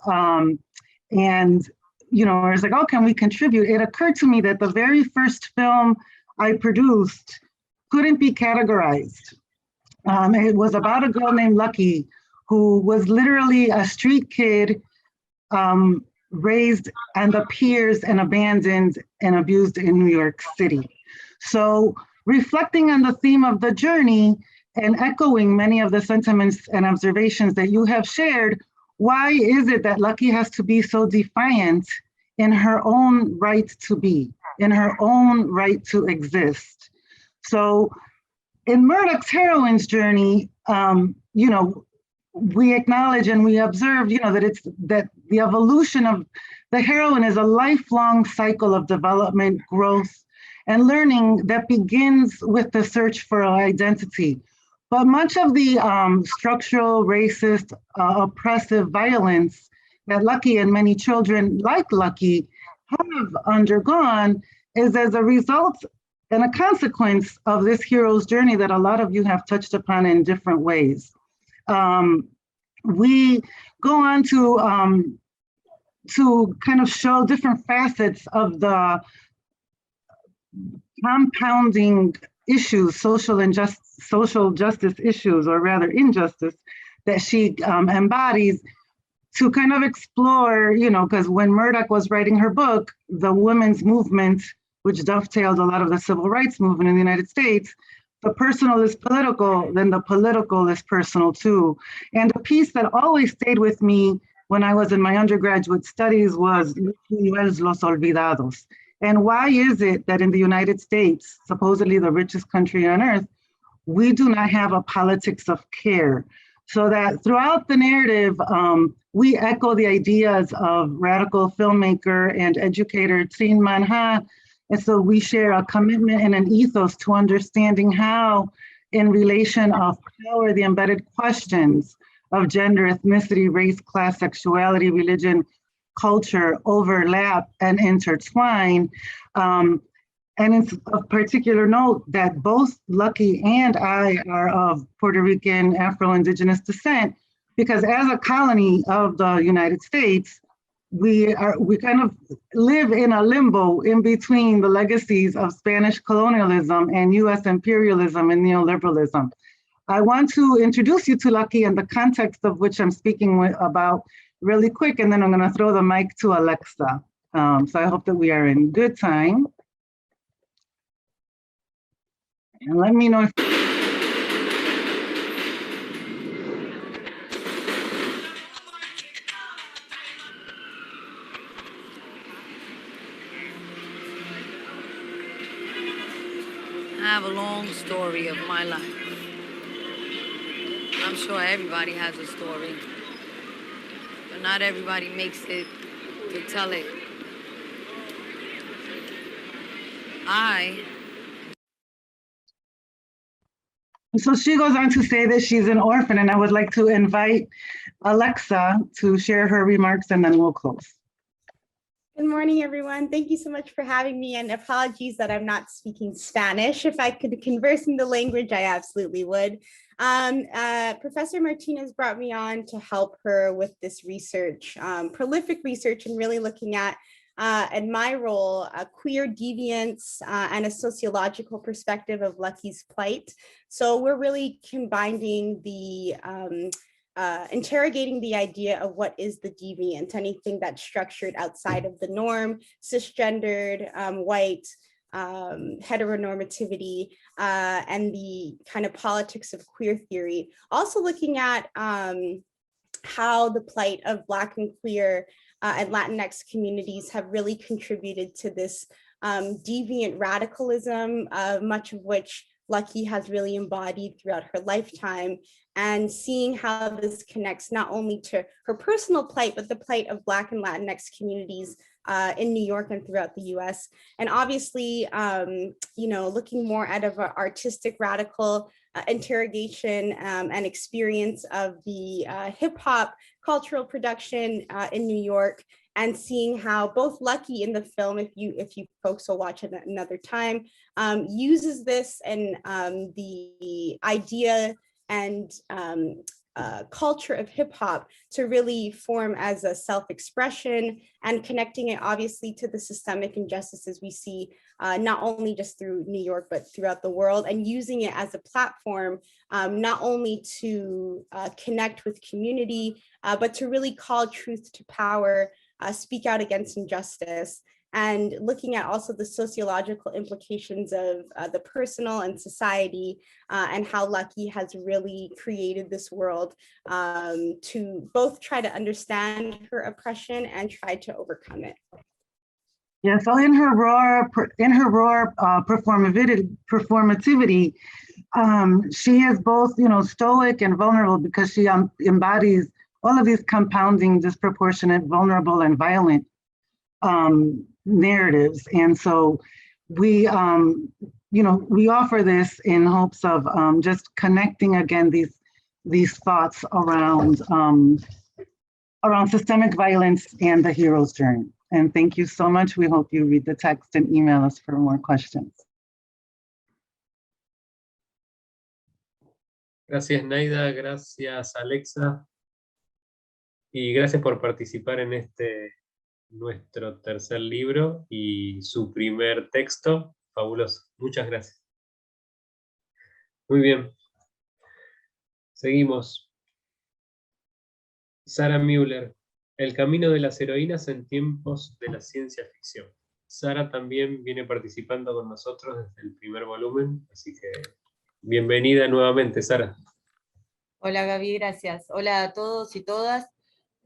and you know, it's like, oh, can we contribute? It occurred to me that the very first film I produced couldn't be categorized. It was about a girl named Lucky who was literally a street kid raised and appears and abandoned and abused in New York City. So reflecting on the theme of the journey and echoing many of the sentiments and observations that you have shared, why is it that Lucky has to be so defiant in her own right to be, in her own right to exist? So in Murdoch's heroine's journey, you know, we acknowledge and we observe, you know, that the evolution of the heroine is a lifelong cycle of development, growth, and learning that begins with the search for identity. But much of the structural, racist, oppressive violence that Lucky and many children like Lucky have undergone is as a result and a consequence of this hero's journey that a lot of you have touched upon in different ways. We go on to kind of show different facets of the compounding issues, social justice issues, or rather injustice, that she embodies, to kind of explore, you know, because when Murdoch was writing her book, the women's movement, which dovetailed a lot of the civil rights movement in the United States, the personal is political, then the political is personal too. And a piece that always stayed with me when I was in my undergraduate studies was Los Olvidados. And why is it that in the United States, supposedly the richest country on earth, we do not have a politics of care? So that throughout the narrative, we echo the ideas of radical filmmaker and educator Trinh Man Ha. And so we share a commitment and an ethos to understanding how, in relation of power, the embedded questions of gender, ethnicity, race, class, sexuality, religion, culture overlap and intertwine. And it's of particular note that both Lucky and I are of Puerto Rican Afro-Indigenous descent, because as a colony of the United States, we kind of live in a limbo in between the legacies of Spanish colonialism and US imperialism and neoliberalism. I want to introduce you to Lucky and the context of which I'm speaking about really quick, and then I'm gonna throw the mic to Alexa. So I hope that we are in good time. And let me know if I have a long story of my life. I'm sure everybody has a story, but not everybody makes it to tell it. So she goes on to say that she's an orphan, and I would like to invite Alexa to share her remarks, and then we'll close. Good morning, everyone. Thank you so much for having me, and apologies that I'm not speaking Spanish. If I could converse in the language, I absolutely would. Professor Martinez brought me on to help her with this research, prolific research, and really looking at, in my role, queer deviance and a sociological perspective of Lucky's plight. So we're really combining the interrogating the idea of what is the deviant, anything that's structured outside of the norm, cisgendered, white, heteronormativity, and the kind of politics of queer theory. Also looking at how the plight of Black and queer and Latinx communities have really contributed to this deviant radicalism, much of which Lucky has really embodied throughout her lifetime, and seeing how this connects not only to her personal plight, but the plight of Black and Latinx communities in New York and throughout the US. And obviously, you know, looking more at an artistic radical interrogation and experience of the hip hop cultural production in New York, and seeing how both Lucky in the film, if you folks will watch it another time, uses this and the idea and culture of hip hop to really form as a self-expression, and connecting it obviously to the systemic injustices we see not only just through New York, but throughout the world, and using it as a platform not only to connect with community, but to really call truth to power, speak out against injustice, and looking at also the sociological implications of the personal and society, and how Lucky has really created this world to both try to understand her oppression and try to overcome it. Yeah, so in her raw performativity, she is both, you know, stoic and vulnerable, because she embodies all of these compounding, disproportionate, vulnerable, and violent narratives. And so we, you know, we offer this in hopes of just connecting again these thoughts around systemic violence and the hero's journey. And thank you so much. We hope you read the text and email us for more questions. Gracias, Naida. Gracias, Alexa. Y gracias por participar en nuestro tercer libro y su primer texto. Fabuloso. Muchas gracias. Muy bien. Seguimos. Sarah Müller. El camino de las heroínas en tiempos de la ciencia ficción. Sara también viene participando con nosotros desde el primer volumen, así que bienvenida nuevamente, Sara. Hola Gaby, gracias. Hola a todos y todas.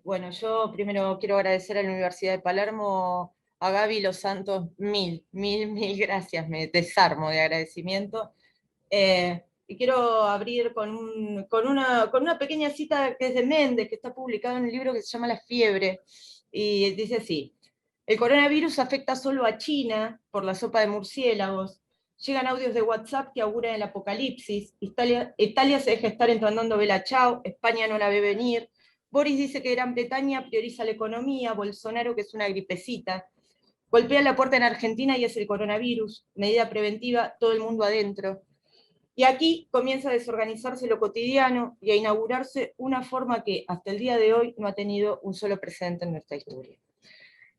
Bueno, yo primero quiero agradecer a la Universidad de Palermo, a Gaby Los Santos, mil gracias, me desarmo de agradecimiento. Y quiero abrir con una pequeña cita que es de Méndez, que está publicado en un libro que se llama La Fiebre, y dice así: el coronavirus afecta solo a China por la sopa de murciélagos, llegan audios de WhatsApp que auguran el apocalipsis, Italia se deja estar entronando Bella Ciao, España no la ve venir, Boris dice que Gran Bretaña prioriza la economía, Bolsonaro que es una gripecita, golpea la puerta en Argentina y es el coronavirus, medida preventiva, todo el mundo adentro. Y aquí comienza a desorganizarse lo cotidiano y a inaugurarse una forma que hasta el día de hoy no ha tenido un solo precedente en nuestra historia.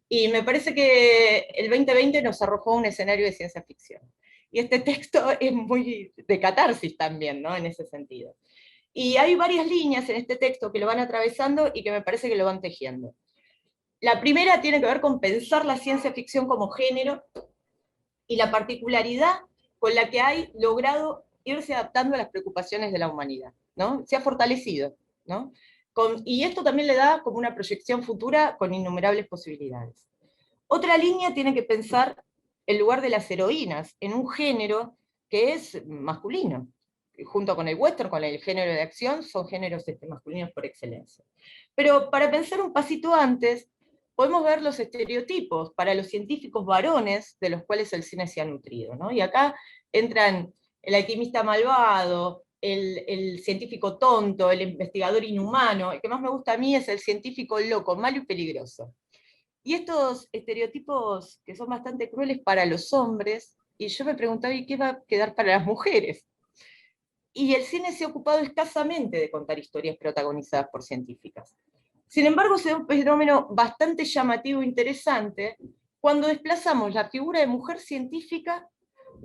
Y me parece que el 2020 nos arrojó un escenario de ciencia ficción. Y este texto es muy de catarsis también, ¿no? En ese sentido. Y hay varias líneas en este texto que lo van atravesando y que me parece que lo van tejiendo. La primera tiene que ver con pensar la ciencia ficción como género y la particularidad con la que hay logrado irse adaptando a las preocupaciones de la humanidad, ¿no? Se ha fortalecido, ¿no? Y esto también le da como una proyección futura con innumerables posibilidades. Otra línea tiene que pensar el lugar de las heroínas en un género que es masculino. Junto con el western, con el género de acción, son géneros masculinos por excelencia. Pero para pensar un pasito antes, podemos ver los estereotipos para los científicos varones de los cuales el cine se ha nutrido, ¿no? Y acá entran el alquimista malvado, el científico tonto, el investigador inhumano. El que más me gusta a mí es el científico loco, malo y peligroso. Y estos estereotipos que son bastante crueles para los hombres, y yo me preguntaba, ¿y qué va a quedar para las mujeres? Y el cine se ha ocupado escasamente de contar historias protagonizadas por científicas. Sin embargo, se da un fenómeno bastante llamativo e interesante cuando desplazamos la figura de mujer científica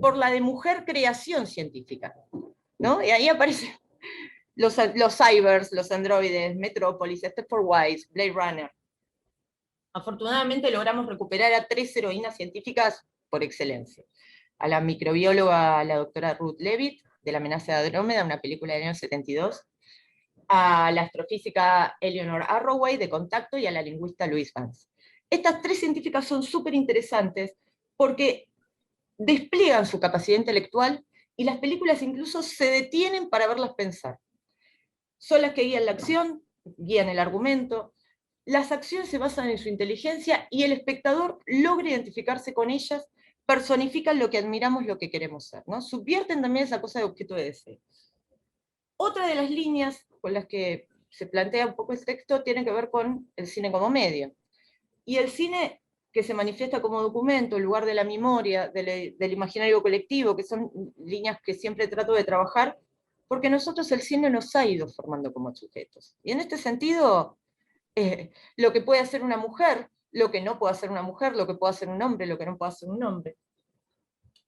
por la de mujer creación científica, ¿no? Y ahí aparecen los cybers, los androides, Metrópolis, Stepford Wives, Blade Runner. Afortunadamente logramos recuperar a 3 heroínas científicas por excelencia. A la microbióloga, la doctora Ruth Leavitt, de La amenaza de Andrómeda, una película del año 72, a la astrofísica Eleanor Arroway, de Contacto, y a la lingüista Louise Vance. Estas 3 científicas son súper interesantes porque despliegan su capacidad intelectual y las películas incluso se detienen para verlas pensar. Son las que guían la acción, guían el argumento, las acciones se basan en su inteligencia y el espectador logra identificarse con ellas, personifican lo que admiramos, lo que queremos ser, ¿no? Subvierten también esa cosa de objeto de deseo. Otra de las líneas con las que se plantea un poco el texto tiene que ver con el cine como medio. Y el cine que se manifiesta como documento, en lugar de la memoria, del imaginario colectivo, que son líneas que siempre trato de trabajar, porque nosotros el cine nos ha ido formando como sujetos. Y en este sentido, lo que puede hacer una mujer, lo que no puede hacer una mujer, lo que puede hacer un hombre, lo que no puede hacer un hombre.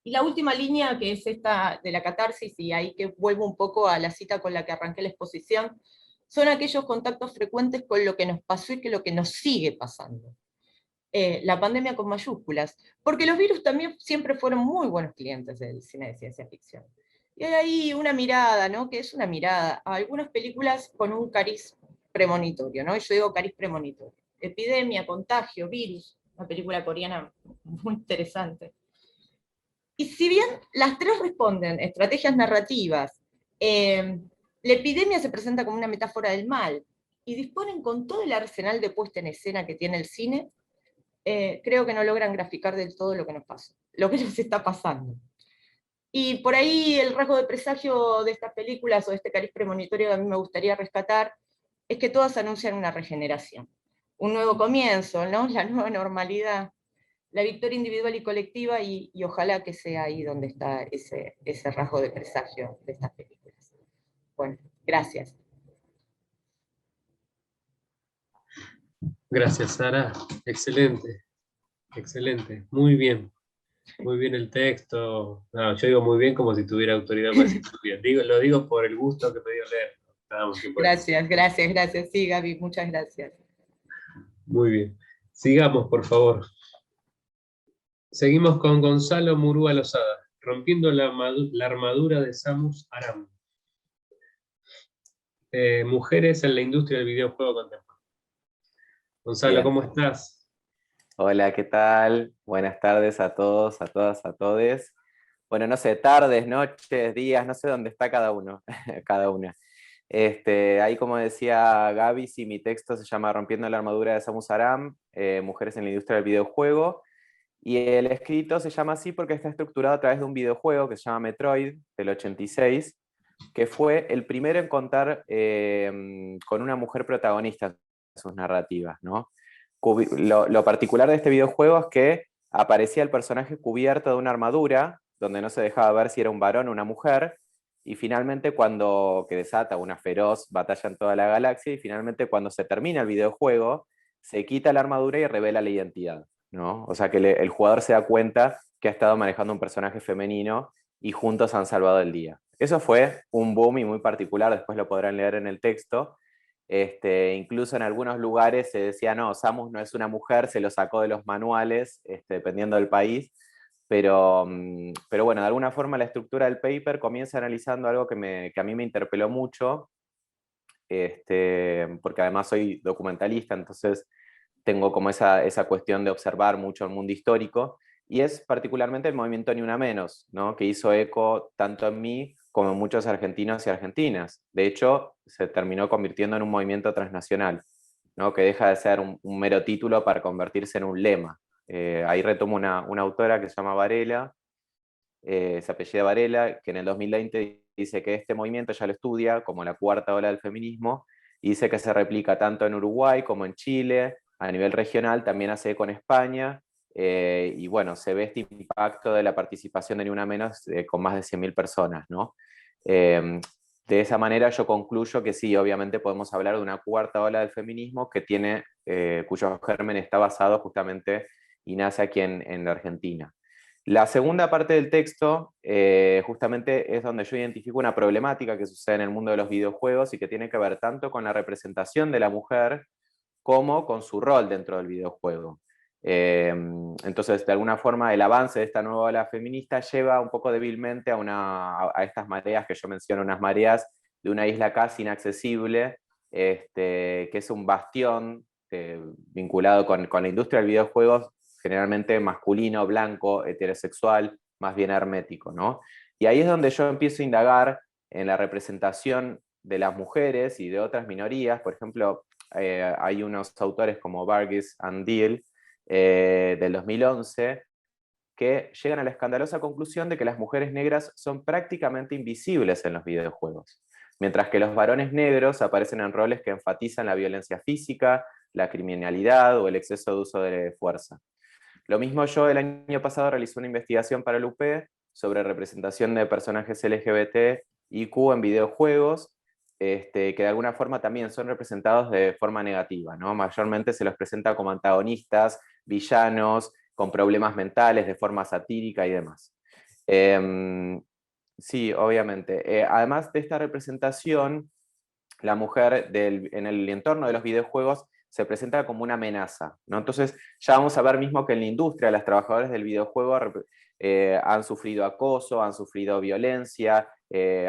Y la última línea, que es esta de la catarsis, y ahí que vuelvo un poco a la cita con la que arranqué la exposición, son aquellos contactos frecuentes con lo que nos pasó y que lo que nos sigue pasando. La pandemia con mayúsculas, porque los virus también siempre fueron muy buenos clientes del cine de ciencia ficción. Y hay ahí una mirada, ¿no? Que es una mirada a algunas películas con un cariz premonitorio, ¿no? Yo digo cariz premonitorio. Epidemia, contagio, virus, una película coreana muy interesante. Y si bien las 3 responden estrategias narrativas, la epidemia se presenta como una metáfora del mal, y disponen con todo el arsenal de puesta en escena que tiene el cine, creo que no logran graficar del todo lo que nos pasa, lo que nos está pasando. Y por ahí el rasgo de presagio de estas películas, o de este cariz premonitorio que a mí me gustaría rescatar, es que todas anuncian una regeneración, un nuevo comienzo, ¿no? La nueva normalidad, la victoria individual y colectiva, y ojalá que sea ahí donde está ese rasgo de presagio de estas películas. Bueno, gracias. Gracias, Sara. Excelente, excelente. Muy bien el texto. No, yo digo muy bien como si tuviera autoridad para decir muy bien. Lo digo por el gusto que me dio leer. Gracias. Sí, Gaby, muchas gracias. Muy bien. Sigamos, por favor. Seguimos con Gonzalo Murúa Lozada, Rompiendo la armadura de Samus Aram. Mujeres en la industria del videojuego contemporáneo. Gonzalo, Bien. ¿cómo estás? Hola, ¿qué tal? Buenas tardes a todos, a todas, a todes. Bueno, no sé, tardes, noches, días, no sé dónde está cada uno, cada una. Ahí, como decía Gaby, sí, mi texto se llama Rompiendo la armadura de Samus Aram, Mujeres en la industria del videojuego, y el escrito se llama así porque está estructurado a través de un videojuego que se llama Metroid, del 86, que fue el primero en contar con una mujer protagonista en sus narrativas, ¿no? Lo particular de este videojuego es que aparecía el personaje cubierto de una armadura, donde no se dejaba ver si era un varón o una mujer, y finalmente que desata una feroz batalla en toda la galaxia, y finalmente cuando se termina el videojuego, se quita la armadura y revela la identidad, ¿no? O sea que el jugador se da cuenta que ha estado manejando un personaje femenino, y juntos han salvado el día. Eso fue un boom y muy particular, después lo podrán leer en el texto. Incluso en algunos lugares se decía, no, Samus no es una mujer, se lo sacó de los manuales, dependiendo del país, pero bueno, de alguna forma la estructura del paper comienza analizando algo que a mí me interpeló mucho, porque además soy documentalista, entonces tengo como esa cuestión de observar mucho el mundo histórico, y es particularmente el movimiento Ni Una Menos, ¿no? Que hizo eco tanto en mí como en muchos argentinos y argentinas. De hecho, se terminó convirtiendo en un movimiento transnacional, ¿no? Que deja de ser un mero título para convertirse en un lema. Ahí retomo una autora que se llama Varela, se apellida Varela, que en el 2020 dice que este movimiento ya lo estudia como la cuarta ola del feminismo, y dice que se replica tanto en Uruguay como en Chile, a nivel regional, también hace eco en España, y bueno, se ve este impacto de la participación de Ni Una Menos con más de 100.000 personas, ¿no? De esa manera yo concluyo que sí, obviamente podemos hablar de una cuarta ola del feminismo que tiene, cuyo germen está basado justamente y nace aquí en la Argentina. La segunda parte del texto justamente es donde yo identifico una problemática que sucede en el mundo de los videojuegos y que tiene que ver tanto con la representación de la mujer como con su rol dentro del videojuego. Entonces, de alguna forma, el avance de esta nueva ola feminista lleva un poco débilmente a estas mareas que yo menciono, unas mareas de una isla casi inaccesible, que es un bastión vinculado con la industria del videojuego, generalmente masculino, blanco, heterosexual, más bien hermético, ¿no? Y ahí es donde yo empiezo a indagar en la representación de las mujeres y de otras minorías. Por ejemplo, hay unos autores como Burgess and Deal, del 2011, que llegan a la escandalosa conclusión de que las mujeres negras son prácticamente invisibles en los videojuegos, mientras que los varones negros aparecen en roles que enfatizan la violencia física, la criminalidad o el exceso de uso de fuerza. Lo mismo yo el año pasado realicé una investigación para el UP sobre representación de personajes LGBT y Q en videojuegos, que de alguna forma también son representados de forma negativa, ¿no? Mayormente se los presenta como antagonistas, villanos, con problemas mentales, de forma satírica y demás. Sí, obviamente. Además de esta representación, la mujer en el entorno de los videojuegos se presenta como una amenaza, ¿no? Entonces ya vamos a ver mismo que en la industria las trabajadoras del videojuego han sufrido acoso, han sufrido violencia.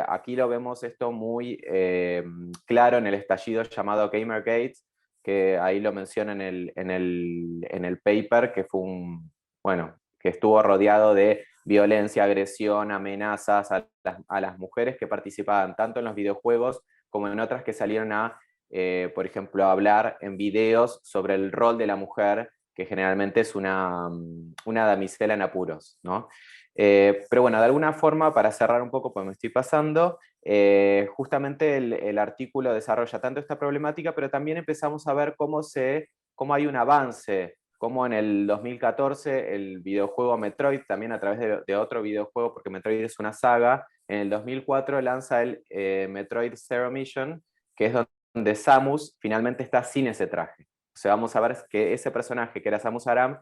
Aquí lo vemos esto muy claro en el estallido llamado Gamergate, que ahí lo menciona en el paper, que fue que estuvo rodeado de violencia, agresión, amenazas a las mujeres que participaban tanto en los videojuegos como en otras que salieron por ejemplo, a hablar en videos sobre el rol de la mujer, que generalmente es una damisela en apuros, ¿no? Pero bueno, de alguna forma, para cerrar un poco, pues me estoy pasando, justamente el artículo desarrolla tanto esta problemática, pero también empezamos a ver cómo hay un avance, como en el 2014 el videojuego Metroid, también a través de otro videojuego, porque Metroid es una saga, en el 2004 lanza el Metroid Zero Mission, que es donde Samus finalmente está sin ese traje. O sea, vamos a ver que ese personaje, que era Samus Aran,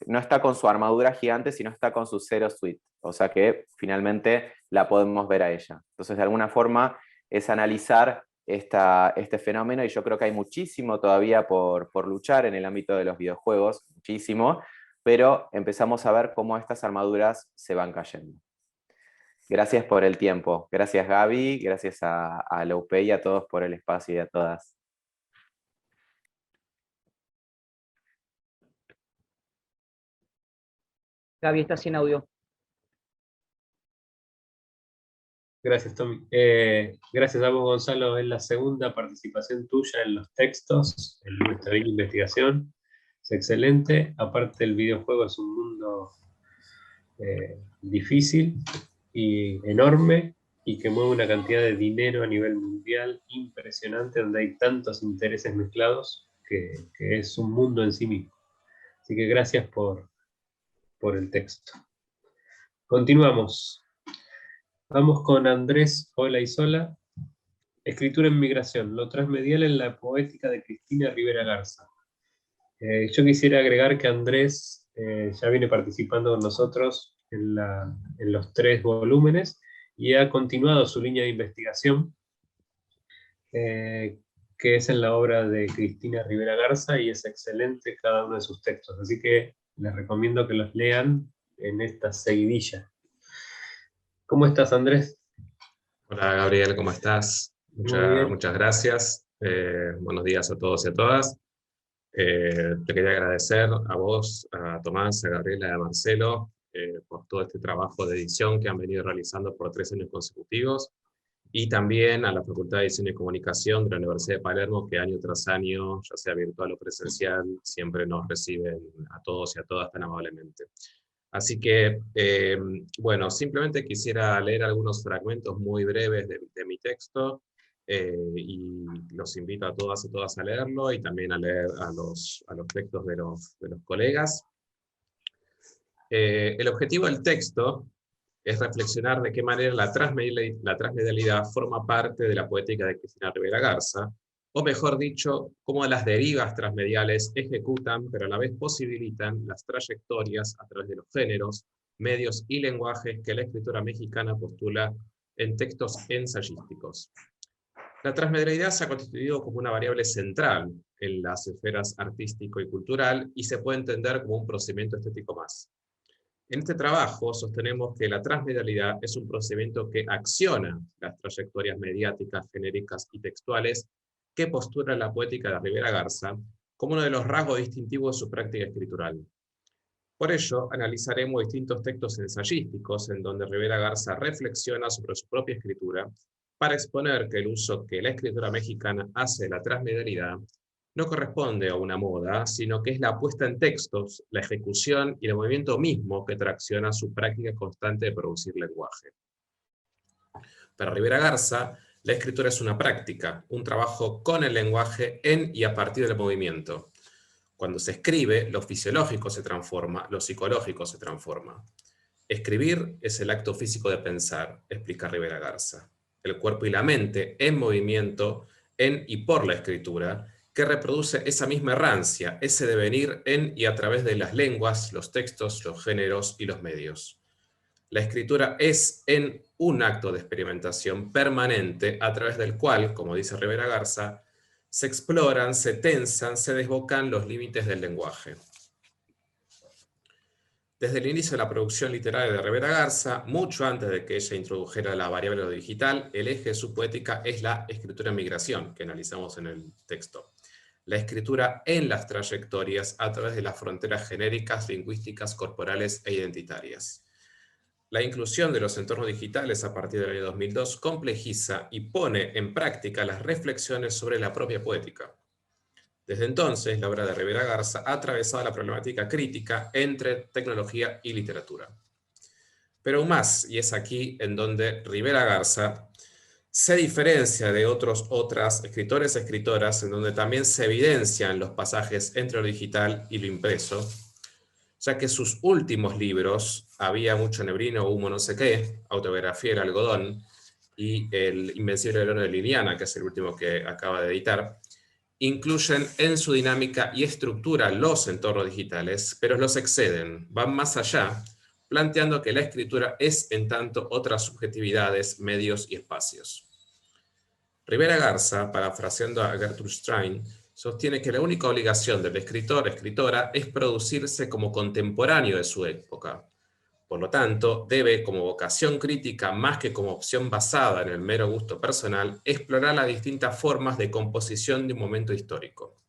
no está con su armadura gigante, sino está con su Zero Suit. O sea que finalmente la podemos ver a ella. Entonces, de alguna forma, es analizar este fenómeno, y yo creo que hay muchísimo todavía por luchar en el ámbito de los videojuegos, muchísimo, pero empezamos a ver cómo estas armaduras se van cayendo. Gracias por el tiempo. Gracias, Gaby, gracias a la UP y a todos por el espacio y a todas. Gaby, está sin audio. Gracias, Tommy. Gracias a vos, Gonzalo. Es la segunda participación tuya en los textos, en nuestra investigación. Es excelente. Aparte, el videojuego es un mundo difícil y enorme, y que mueve una cantidad de dinero a nivel mundial impresionante, donde hay tantos intereses mezclados, que es un mundo en sí mismo. Así que gracias por el texto. Continuamos. Vamos con Andrés Olaizola. Escritura en migración, lo transmedial en la poética de Cristina Rivera Garza. Yo quisiera agregar que Andrés ya viene participando con nosotros en los 3 volúmenes y ha continuado su línea de investigación, que es en la obra de Cristina Rivera Garza, y es excelente cada uno de sus textos. Así que les recomiendo que los lean en esta seguidilla. ¿Cómo estás, Andrés? Hola, Gabriel, ¿cómo estás? Muchas gracias. Buenos días a todos y a todas. Te quería agradecer a vos, a Tomás, a Gabriela y a Marcelo por todo este trabajo de edición que han venido realizando por 3 años consecutivos, y también a la Facultad de Diseño y Comunicación de la Universidad de Palermo, que año tras año, ya sea virtual o presencial, siempre nos reciben a todos y a todas tan amablemente. Así que, bueno, simplemente quisiera leer algunos fragmentos muy breves de mi texto, y los invito a todas y todas a leerlo, y también a leer a los textos de los colegas. El objetivo del texto es reflexionar de qué manera la transmedialidad forma parte de la poética de Cristina Rivera Garza, o mejor dicho, cómo las derivas transmediales ejecutan, pero a la vez posibilitan las trayectorias a través de los géneros, medios y lenguajes que la escritora mexicana postula en textos ensayísticos. La transmedialidad se ha constituido como una variable central en las esferas artístico y cultural, y se puede entender como un procedimiento estético más. En este trabajo sostenemos que la transmedialidad es un procedimiento que acciona las trayectorias mediáticas, genéricas y textuales que postula la poética de Rivera Garza como uno de los rasgos distintivos de su práctica escritural. Por ello, analizaremos distintos textos ensayísticos en donde Rivera Garza reflexiona sobre su propia escritura para exponer que el uso que la escritura mexicana hace de la transmedialidad no corresponde a una moda, sino que es la puesta en textos, la ejecución y el movimiento mismo que tracciona su práctica constante de producir lenguaje. Para Rivera Garza, la escritura es una práctica, un trabajo con el lenguaje en y a partir del movimiento. Cuando se escribe, lo fisiológico se transforma, lo psicológico se transforma. Escribir es el acto físico de pensar, explica Rivera Garza. El cuerpo y la mente en movimiento, en y por la escritura, que reproduce esa misma errancia, ese devenir en y a través de las lenguas, los textos, los géneros y los medios. La escritura es en un acto de experimentación permanente a través del cual, como dice Rivera Garza, se exploran, se tensan, se desbocan los límites del lenguaje. Desde el inicio de la producción literaria de Rivera Garza, mucho antes de que ella introdujera la variable de lo digital, el eje de su poética es la escritura en migración, que analizamos en el texto. La escritura en las trayectorias a través de las fronteras genéricas, lingüísticas, corporales e identitarias. La inclusión de los entornos digitales a partir del año 2002 complejiza y pone en práctica las reflexiones sobre la propia poética. Desde entonces, la obra de Rivera Garza ha atravesado la problemática crítica entre tecnología y literatura. Pero aún más, y es aquí en donde Rivera Garza se diferencia de otras escritores y escritoras, en donde también se evidencian los pasajes entre lo digital y lo impreso, ya que sus últimos libros, Había mucho neblino, humo no sé qué, Autobiografía del algodón, y El invencible león de Liliana, que es el último que acaba de editar, incluyen en su dinámica y estructura los entornos digitales, pero los exceden, van más allá, planteando que la escritura es en tanto otras subjetividades, medios y espacios. Rivera Garza, parafraseando a Gertrude Stein, sostiene que la única obligación del escritor o escritora es producirse como contemporáneo de su época. Por lo tanto, debe, como vocación crítica más que como opción basada en el mero gusto personal, explorar las distintas formas de composición de un momento histórico.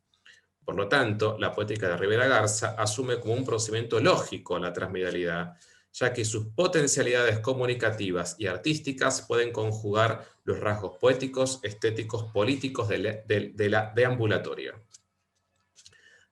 Por lo tanto, la poética de Rivera Garza asume como un procedimiento lógico la transmedialidad, ya que sus potencialidades comunicativas y artísticas pueden conjugar los rasgos poéticos, estéticos, políticos de la deambulatoria.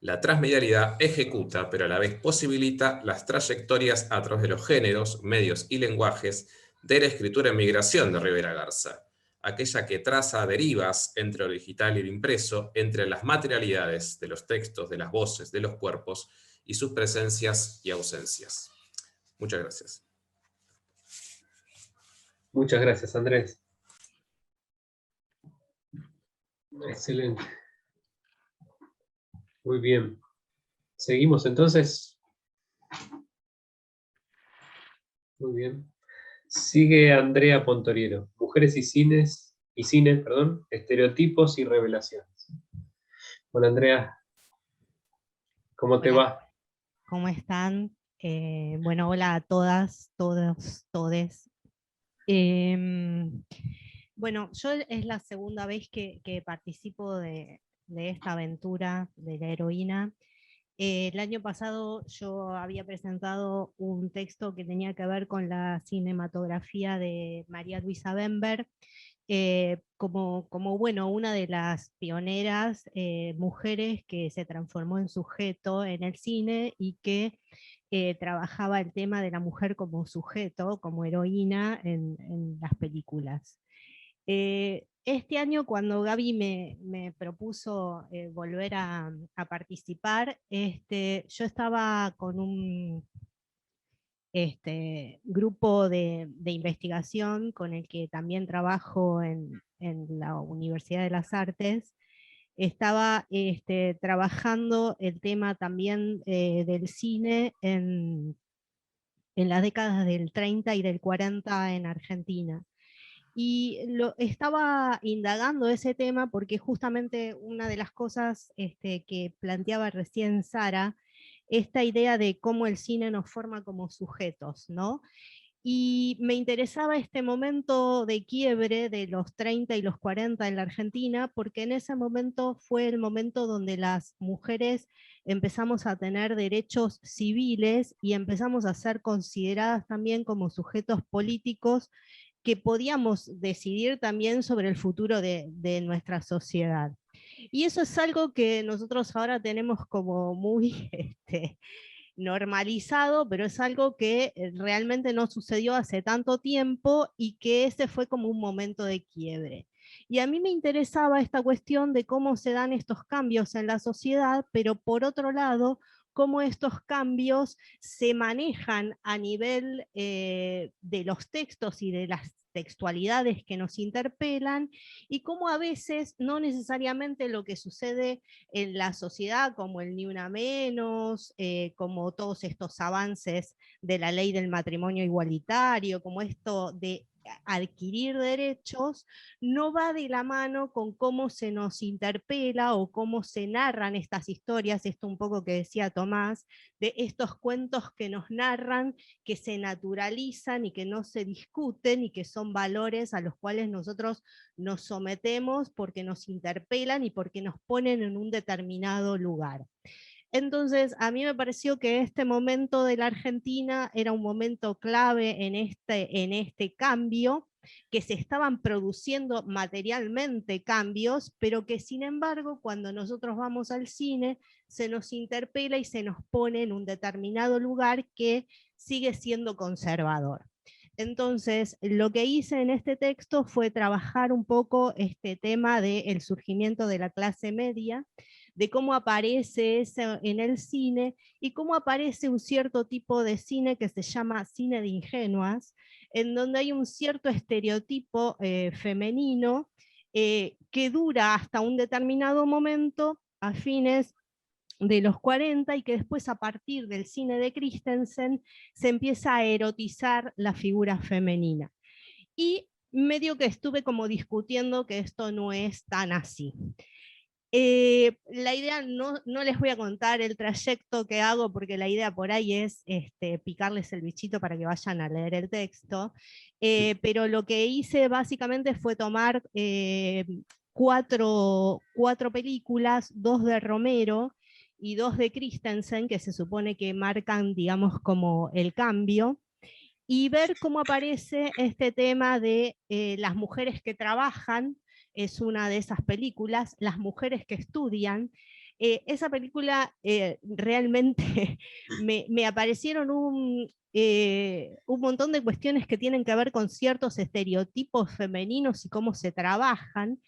La transmedialidad ejecuta, pero a la vez posibilita las trayectorias a través de los géneros, medios y lenguajes de la escritura en migración de Rivera Garza, aquella que traza derivas entre lo digital y lo impreso, entre las materialidades de los textos, de las voces, de los cuerpos y sus presencias y ausencias. Muchas gracias. Muchas gracias, Andrés. Excelente. Muy bien. Seguimos entonces. Muy bien. Sigue Andrea Pontoriero. Mujeres y cine, estereotipos y revelaciones. Hola, Andrea. ¿Cómo te va? ¿Cómo están? Bueno, hola a todas, todos, todes. Bueno, yo es la segunda vez que participo de esta aventura de la heroína. El año pasado yo había presentado un texto que tenía que ver con la cinematografía de María Luisa Bember, como bueno, una de las pioneras mujeres que se transformó en sujeto en el cine y que trabajaba el tema de la mujer como sujeto, como heroína en las películas. Este año, cuando Gaby me propuso volver a participar, yo estaba con un grupo de investigación con el que también trabajo en la Universidad de las Artes. Estaba trabajando el tema también del cine en las décadas del 30 y del 40 en Argentina. Y estaba indagando ese tema porque justamente una de las cosas que planteaba recién Sara, esta idea de cómo el cine nos forma como sujetos, ¿no? Y me interesaba este momento de quiebre de los 30 y los 40 en la Argentina, porque en ese momento fue el momento donde las mujeres empezamos a tener derechos civiles y empezamos a ser consideradas también como sujetos políticos que podíamos decidir también sobre el futuro de nuestra sociedad. Y eso es algo que nosotros ahora tenemos como muy normalizado, pero es algo que realmente no sucedió hace tanto tiempo y que ese fue como un momento de quiebre. Y a mí me interesaba esta cuestión de cómo se dan estos cambios en la sociedad, pero por otro lado, cómo estos cambios se manejan a nivel de los textos y de las textualidades que nos interpelan, y cómo a veces no necesariamente lo que sucede en la sociedad, como el ni una menos, como todos estos avances de la ley del matrimonio igualitario, como esto de adquirir derechos, no va de la mano con cómo se nos interpela o cómo se narran estas historias, esto un poco que decía Tomás, de estos cuentos que nos narran, que se naturalizan y que no se discuten y que son valores a los cuales nosotros nos sometemos porque nos interpelan y porque nos ponen en un determinado lugar. Entonces, a mí me pareció que este momento de la Argentina era un momento clave en este cambio, que se estaban produciendo materialmente cambios, pero que sin embargo, cuando nosotros vamos al cine, se nos interpela y se nos pone en un determinado lugar que sigue siendo conservador. Entonces, lo que hice en este texto fue trabajar un poco este tema del surgimiento de la clase media, de cómo aparece eso en el cine y cómo aparece un cierto tipo de cine que se llama cine de ingenuas, en donde hay un cierto estereotipo femenino que dura hasta un determinado momento, a fines de los 40, y que después a partir del cine de Christensen se empieza a erotizar la figura femenina. Y medio que estuve como discutiendo que esto no es tan así. La idea, no les voy a contar el trayecto que hago, porque la idea por ahí es picarles el bichito para que vayan a leer el texto, pero lo que hice básicamente fue tomar cuatro películas, 2 de Romero y 2 de Christensen, que se supone que marcan, digamos, como el cambio, y ver cómo aparece este tema de las mujeres que trabajan. Es una de esas películas, las mujeres que estudian. Esa película realmente me aparecieron un montón de cuestiones que tienen que ver con ciertos estereotipos femeninos y cómo se trabajan.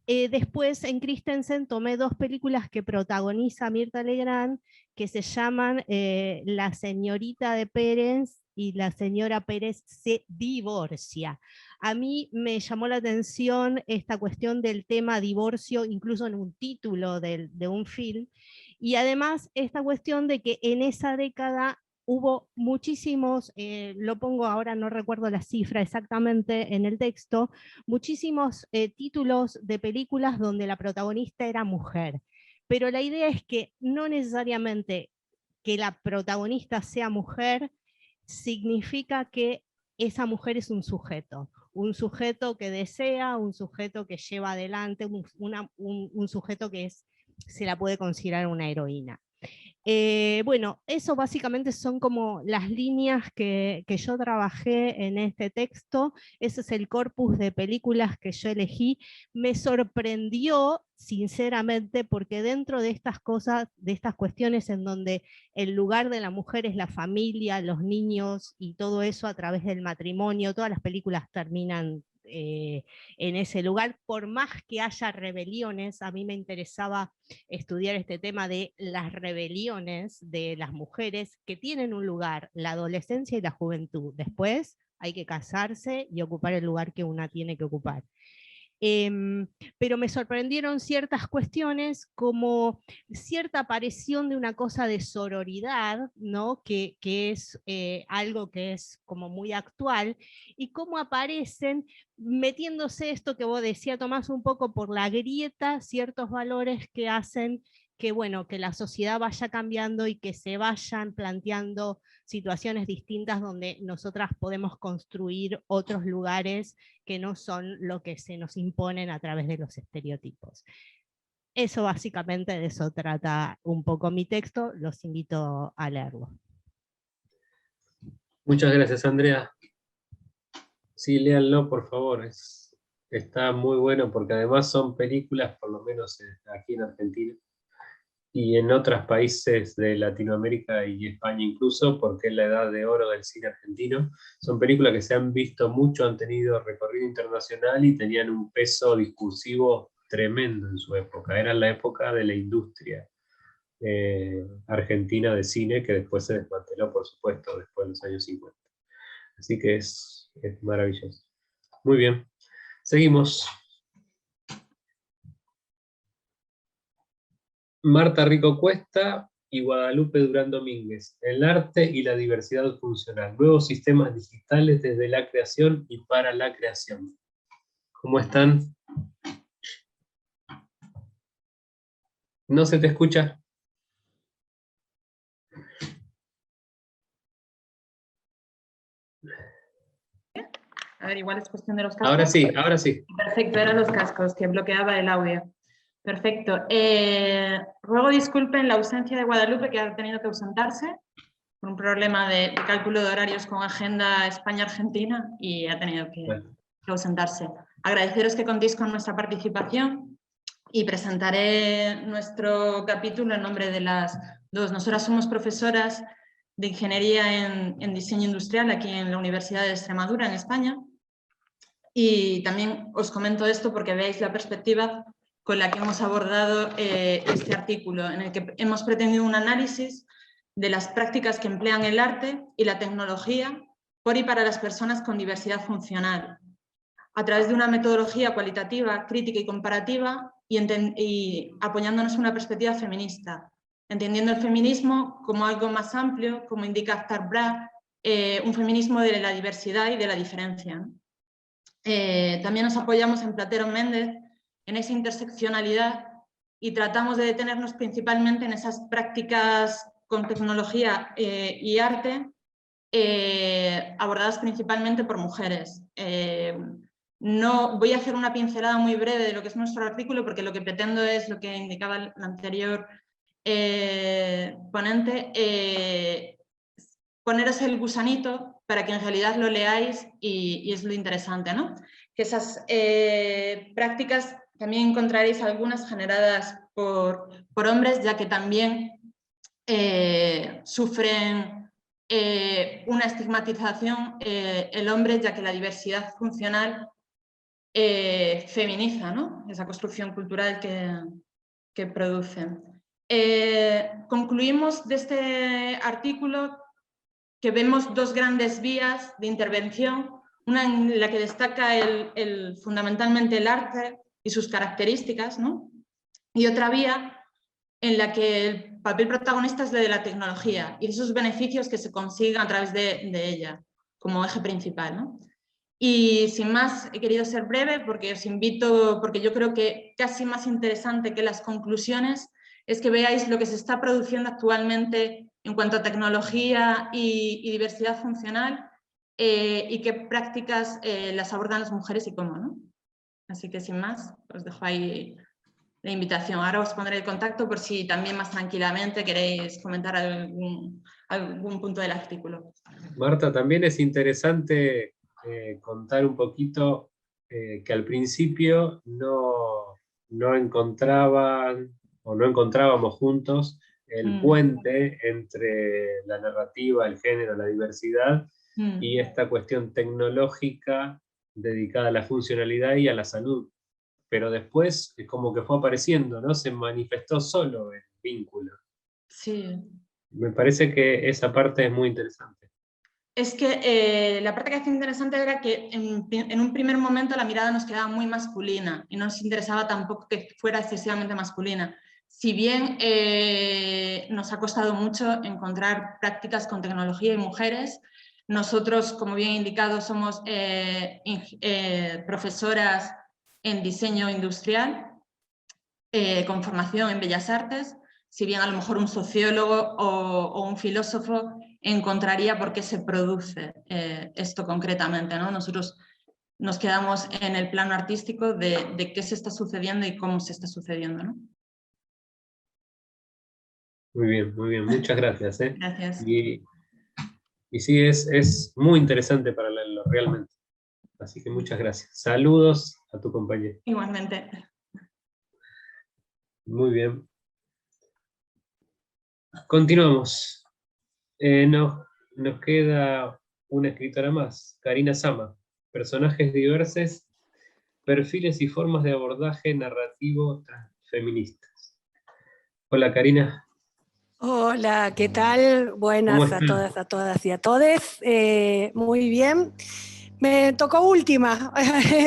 Después en Christensen tomé 2 películas que protagoniza Mirta Legrand, que se llaman La señorita de Pérez y La señora Pérez se divorcia. A mí me llamó la atención esta cuestión del tema divorcio, incluso en un título de un film, y además esta cuestión de que en esa década hubo muchísimos, lo pongo ahora, no recuerdo la cifra exactamente en el texto, muchísimos títulos de películas donde la protagonista era mujer. Pero la idea es que no necesariamente que la protagonista sea mujer significa que esa mujer es un sujeto que desea, un sujeto que lleva adelante, un sujeto que se la puede considerar una heroína. Bueno, eso básicamente son como las líneas que yo trabajé en este texto. Ese es el corpus de películas que yo elegí. Me sorprendió, sinceramente, porque dentro de estas cosas, de estas cuestiones en donde el lugar de la mujer es la familia, los niños y todo eso a través del matrimonio, todas las películas terminan en ese lugar, por más que haya rebeliones. A mí me interesaba estudiar este tema de las rebeliones de las mujeres que tienen un lugar, la adolescencia y la juventud. Después hay que casarse y ocupar el lugar que una tiene que ocupar. Pero me sorprendieron ciertas cuestiones, como cierta aparición de una cosa de sororidad, ¿no? que es algo que es como muy actual, y cómo aparecen metiéndose esto que vos decías, Tomás, un poco por la grieta, ciertos valores que hacen que, bueno, que la sociedad vaya cambiando y que se vayan planteando situaciones distintas donde nosotras podemos construir otros lugares que no son lo que se nos imponen a través de los estereotipos. Eso básicamente, de eso trata un poco mi texto, los invito a leerlo. Muchas gracias, Andrea. Sí, léanlo, por favor. Está muy bueno porque además son películas, por lo menos aquí en Argentina, y en otros países de Latinoamérica y España incluso, porque es la edad de oro del cine argentino. Son películas que se han visto mucho, han tenido recorrido internacional y tenían un peso discursivo tremendo en su época. Era la época de la industria argentina de cine, que después se desmanteló, por supuesto, después de los años 50. Así que es maravilloso. Muy bien, seguimos. Marta Rico Cuesta y Guadalupe Durán Domínguez, el arte y la diversidad funcional, nuevos sistemas digitales desde la creación y para la creación. ¿Cómo están? ¿No se te escucha? A ver, igual es cuestión de los cascos. Ahora sí, ahora sí. Perfecto, eran los cascos que bloqueaba el audio. Perfecto. Ruego disculpen la ausencia de Guadalupe, que ha tenido que ausentarse por un problema de cálculo de horarios con agenda España-Argentina y ha tenido que ausentarse. Agradeceros que contéis con nuestra participación y presentaré nuestro capítulo en nombre de las dos. Nosotras somos profesoras de Ingeniería en Diseño Industrial aquí en la Universidad de Extremadura, en España. Y también os comento esto porque veáis la perspectiva con la que hemos abordado este artículo, en el que hemos pretendido un análisis de las prácticas que emplean el arte y la tecnología por y para las personas con diversidad funcional, a través de una metodología cualitativa, crítica y comparativa, y apoyándonos en una perspectiva feminista, entendiendo el feminismo como algo más amplio, como indica Aftar Bra, un feminismo de la diversidad y de la diferencia. También nos apoyamos en Platero Méndez, en esa interseccionalidad, y tratamos de detenernos principalmente en esas prácticas con tecnología y arte, abordadas principalmente por mujeres. No voy a hacer una pincelada muy breve de lo que es nuestro artículo, porque lo que pretendo es lo que indicaba el anterior ponente, poneros el gusanito para que en realidad lo leáis y es lo interesante, ¿no? Que esas prácticas también encontraréis algunas generadas por hombres, ya que también sufren una estigmatización el hombre, ya que la diversidad funcional feminiza, ¿no? Esa construcción cultural que producen. Concluimos de este artículo que vemos dos grandes vías de intervención, una en la que destaca fundamentalmente el arte y sus características, ¿no? Y otra vía en la que el papel protagonista es el de la tecnología y esos beneficios que se consiguen a través de ella como eje principal, ¿no? Y sin más, he querido ser breve porque os invito, porque yo creo que casi más interesante que las conclusiones es que veáis lo que se está produciendo actualmente en cuanto a tecnología y diversidad funcional y qué prácticas las abordan las mujeres y cómo, ¿no? Así que sin más, os dejo ahí la invitación. Ahora os pondré el contacto por si también más tranquilamente queréis comentar algún punto del artículo. Marta, también es interesante contar un poquito que al principio no encontraban o no encontrábamos juntos el puente entre la narrativa, el género, la diversidad y esta cuestión tecnológica dedicada a la funcionalidad y a la salud. Pero después es como que fue apareciendo, ¿no? Se manifestó solo el vínculo. Sí. Me parece que esa parte es muy interesante. Es que la parte que hace interesante era que en un primer momento la mirada nos quedaba muy masculina y no nos interesaba tampoco que fuera excesivamente masculina. Si bien nos ha costado mucho encontrar prácticas con tecnología y mujeres, nosotros, como bien indicado, somos profesoras en diseño industrial, con formación en Bellas Artes. Si bien a lo mejor un sociólogo o un filósofo encontraría por qué se produce esto concretamente, ¿no? Nosotros nos quedamos en el plano artístico de qué se está sucediendo y cómo se está sucediendo, ¿no? Muy bien, muchas gracias. Gracias. Y sí, es muy interesante para leerlo, realmente. Así que muchas gracias. Saludos a tu compañero. Igualmente. Muy bien. Continuamos. Nos queda una escritora más, Karina Sama. Personajes diversos, perfiles y formas de abordaje narrativo feministas. Hola, Karina. Hola, ¿qué tal? Buenas a todas y a todes. Muy bien. Me tocó última.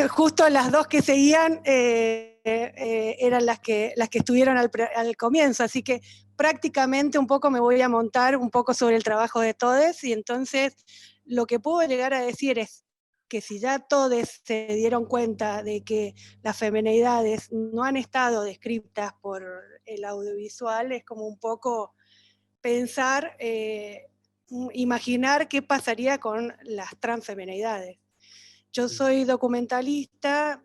Justo las dos que seguían eran las que estuvieron al comienzo, así que prácticamente un poco me voy a montar un poco sobre el trabajo de todes, y entonces lo que puedo llegar a decir es que si ya todos se dieron cuenta de que las femineidades no han estado descritas por el audiovisual, es como un poco pensar, imaginar qué pasaría con las transfemineidades. Yo soy documentalista,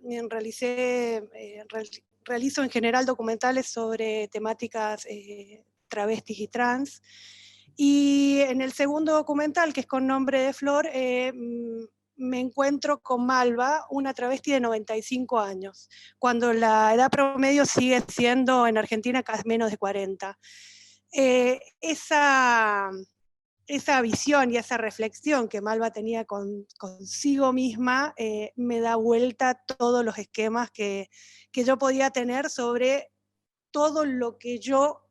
realizo en general documentales sobre temáticas travestis y trans, y en el segundo documental, que es con Nombre de Flor, me encuentro con Malva, una travesti de 95 años, cuando la edad promedio sigue siendo en Argentina casi menos de 40. Esa visión y esa reflexión que Malva tenía consigo misma me da vuelta todos los esquemas que yo podía tener sobre todo lo que yo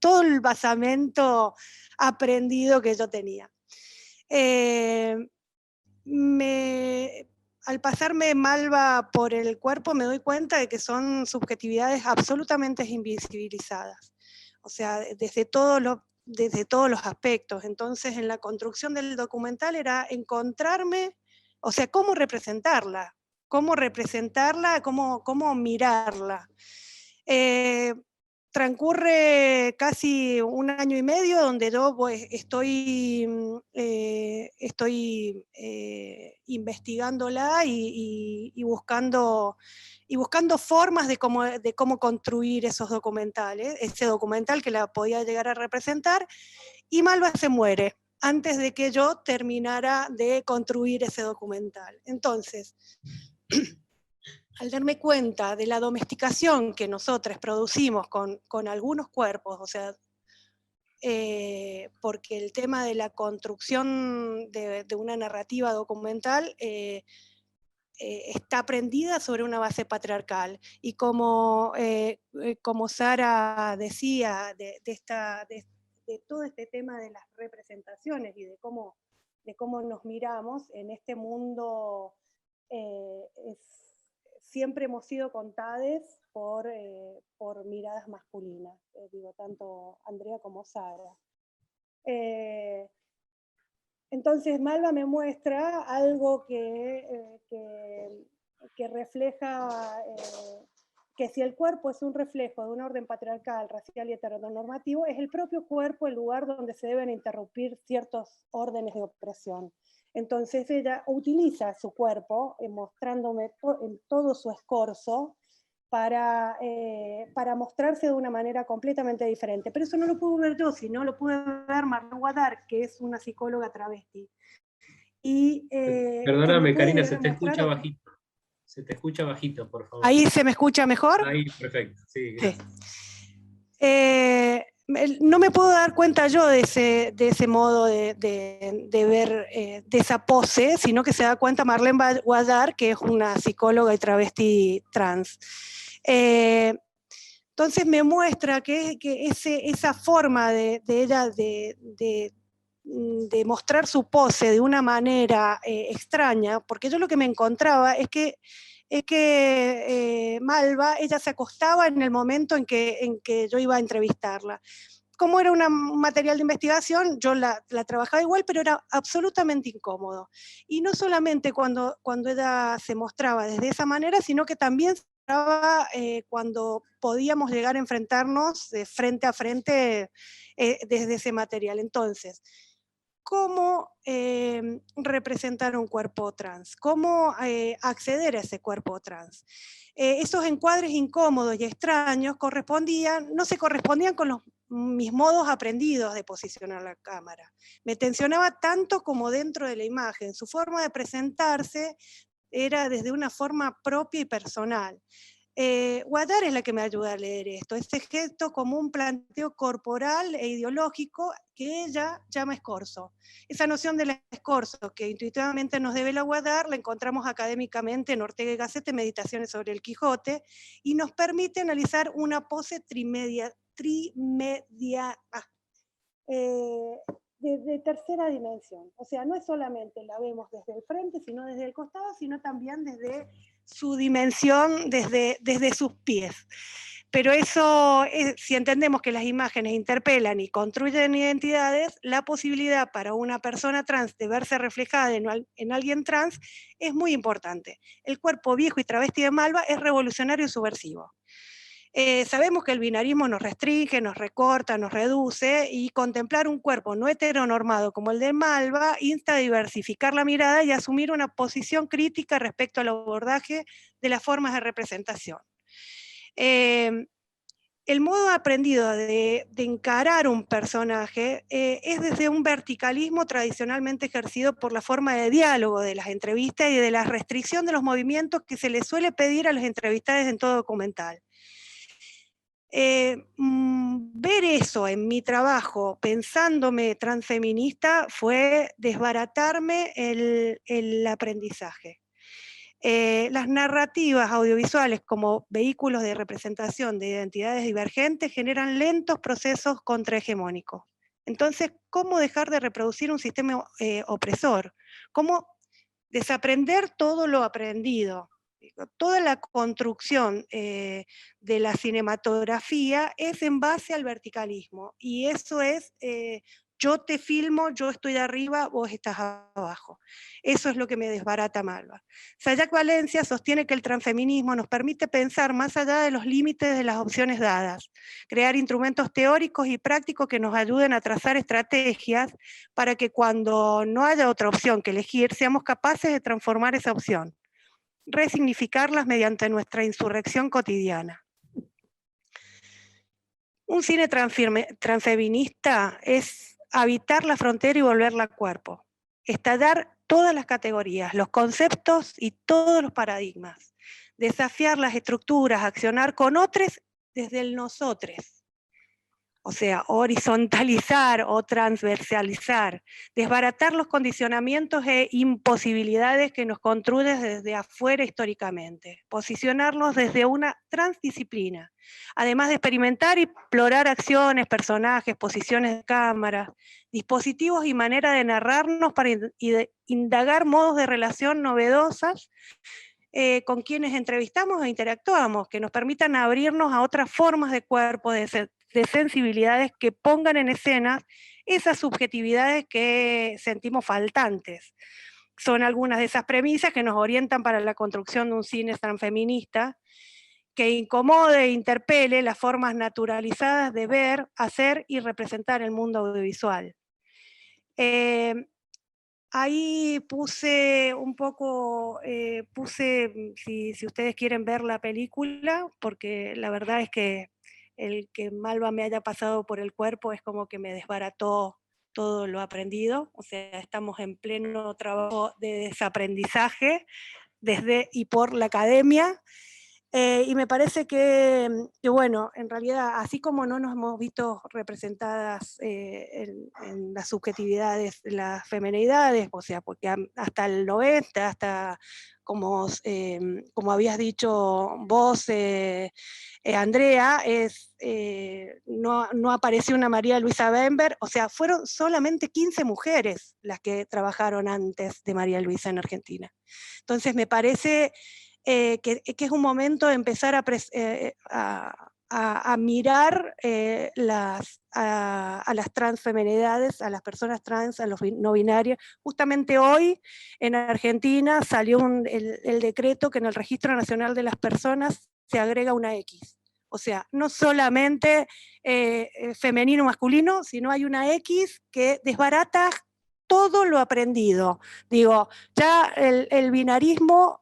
todo el basamento aprendido que yo tenía. Al pasarme Malva por el cuerpo me doy cuenta de que son subjetividades absolutamente invisibilizadas, o sea, desde todos los aspectos. Entonces, en la construcción del documental era encontrarme, o sea, cómo representarla, cómo mirarla. Transcurre casi un año y medio donde yo pues, estoy investigándola y buscando formas de cómo construir esos documentales, ese documental que la podía llegar a representar, y Malva se muere antes de que yo terminara de construir ese documental. Entonces, al darme cuenta de la domesticación que nosotros producimos con algunos cuerpos, o sea, porque el tema de la construcción de una narrativa documental está prendida sobre una base patriarcal, y como Sara decía, de todo este tema de las representaciones y de cómo nos miramos en este mundo, siempre hemos sido contadas por miradas masculinas, digo, tanto Andrea como Sara. Entonces Malva me muestra algo que refleja que si el cuerpo es un reflejo de un orden patriarcal, racial y heteronormativo, es el propio cuerpo el lugar donde se deben interrumpir ciertos órdenes de opresión. Entonces ella utiliza su cuerpo, mostrándome en todo su escorzo, para mostrarse de una manera completamente diferente. Pero eso no lo pude ver yo, sino lo pude ver Marlene Guadar, que es una psicóloga travesti. Y, perdóname, Karina, se te escucha bajito. Se te escucha bajito, por favor. ¿Ahí se me escucha mejor? Ahí, perfecto. Sí, gracias. No me puedo dar cuenta yo de ese modo de ver, de esa pose, sino que se da cuenta Marlene Guadar, que es una psicóloga y travesti trans. Entonces me muestra que esa forma de ella de mostrar su pose de una manera extraña, porque yo lo que me encontraba es que Malva, ella se acostaba en el momento en que yo iba a entrevistarla. Como era un material de investigación, yo la trabajaba igual, pero era absolutamente incómodo. Y no solamente cuando ella se mostraba desde esa manera, sino que también se mostraba cuando podíamos llegar a enfrentarnos frente a frente desde ese material. Entonces, ¿cómo representar un cuerpo trans? ¿Cómo acceder a ese cuerpo trans? Esos encuadres incómodos y extraños no se correspondían con mis modos aprendidos de posicionar la cámara. Me tensionaba tanto como dentro de la imagen. Su forma de presentarse era desde una forma propia y personal. Guadar es la que me ayuda a leer esto, este gesto como un planteo corporal e ideológico que ella llama escorzo. Esa noción del escorzo que intuitivamente nos devela Guadar la encontramos académicamente en Ortega y Gasset, Meditaciones sobre el Quijote, y nos permite analizar una pose de tercera dimensión. O sea, no es solamente la vemos desde el frente, sino desde el costado, sino también desde su dimensión, desde sus pies. Pero eso, si entendemos que las imágenes interpelan y construyen identidades, la posibilidad para una persona trans de verse reflejada en alguien trans es muy importante. El cuerpo viejo y travesti de Malva es revolucionario y subversivo. Sabemos que el binarismo nos restringe, nos recorta, nos reduce, y contemplar un cuerpo no heteronormado como el de Malva insta a diversificar la mirada y a asumir una posición crítica respecto al abordaje de las formas de representación. El modo aprendido de encarar un personaje es desde un verticalismo tradicionalmente ejercido por la forma de diálogo de las entrevistas y de la restricción de los movimientos que se les suele pedir a los entrevistados en todo documental. Ver eso en mi trabajo, pensándome transfeminista, fue desbaratarme el aprendizaje. Las narrativas audiovisuales como vehículos de representación de identidades divergentes generan lentos procesos contrahegemónicos. Entonces, ¿cómo dejar de reproducir un sistema opresor? ¿Cómo desaprender todo lo aprendido? Toda la construcción de la cinematografía es en base al verticalismo, y eso es yo te filmo, yo estoy arriba, vos estás abajo. Eso es lo que me desbarata Malva. Sayac Valencia sostiene que el transfeminismo nos permite pensar más allá de los límites de las opciones dadas, crear instrumentos teóricos y prácticos que nos ayuden a trazar estrategias para que cuando no haya otra opción que elegir, seamos capaces de transformar esa opción, resignificarlas mediante nuestra insurrección cotidiana. Un cine transfeminista es habitar la frontera y volverla cuerpo, estallar todas las categorías, los conceptos y todos los paradigmas, desafiar las estructuras, accionar con otros desde el nosotres. O sea, horizontalizar o transversalizar, desbaratar los condicionamientos e imposibilidades que nos construyen desde afuera históricamente, posicionarnos desde una transdisciplina, además de experimentar y explorar acciones, personajes, posiciones de cámara, dispositivos y manera de narrarnos para indagar modos de relación novedosas con quienes entrevistamos e interactuamos, que nos permitan abrirnos a otras formas de cuerpo, de sensibilidades que pongan en escena esas subjetividades que sentimos faltantes. Son algunas de esas premisas que nos orientan para la construcción de un cine transfeminista que incomode e interpele las formas naturalizadas de ver, hacer y representar el mundo audiovisual. ahí puse un poco, si ustedes quieren ver la película, porque la verdad es que el que Malva me haya pasado por el cuerpo es como que me desbarató todo lo aprendido, o sea, estamos en pleno trabajo de desaprendizaje desde y por la academia, y me parece que, bueno, en realidad, así como no nos hemos visto representadas en las subjetividades, las femenidades, o sea, porque hasta el 90, hasta como habías dicho vos, Andrea, no apareció una María Luisa Bember, o sea, fueron solamente 15 mujeres las que trabajaron antes de María Luisa en Argentina. Entonces me parece que es un momento de empezar a mirar a las transfemenidades, a las personas trans, a los no binarios. Justamente hoy en Argentina salió el decreto que en el Registro Nacional de las Personas se agrega una X. O sea, no solamente femenino masculino, sino hay una X que desbarata todo lo aprendido. Digo, ya el binarismo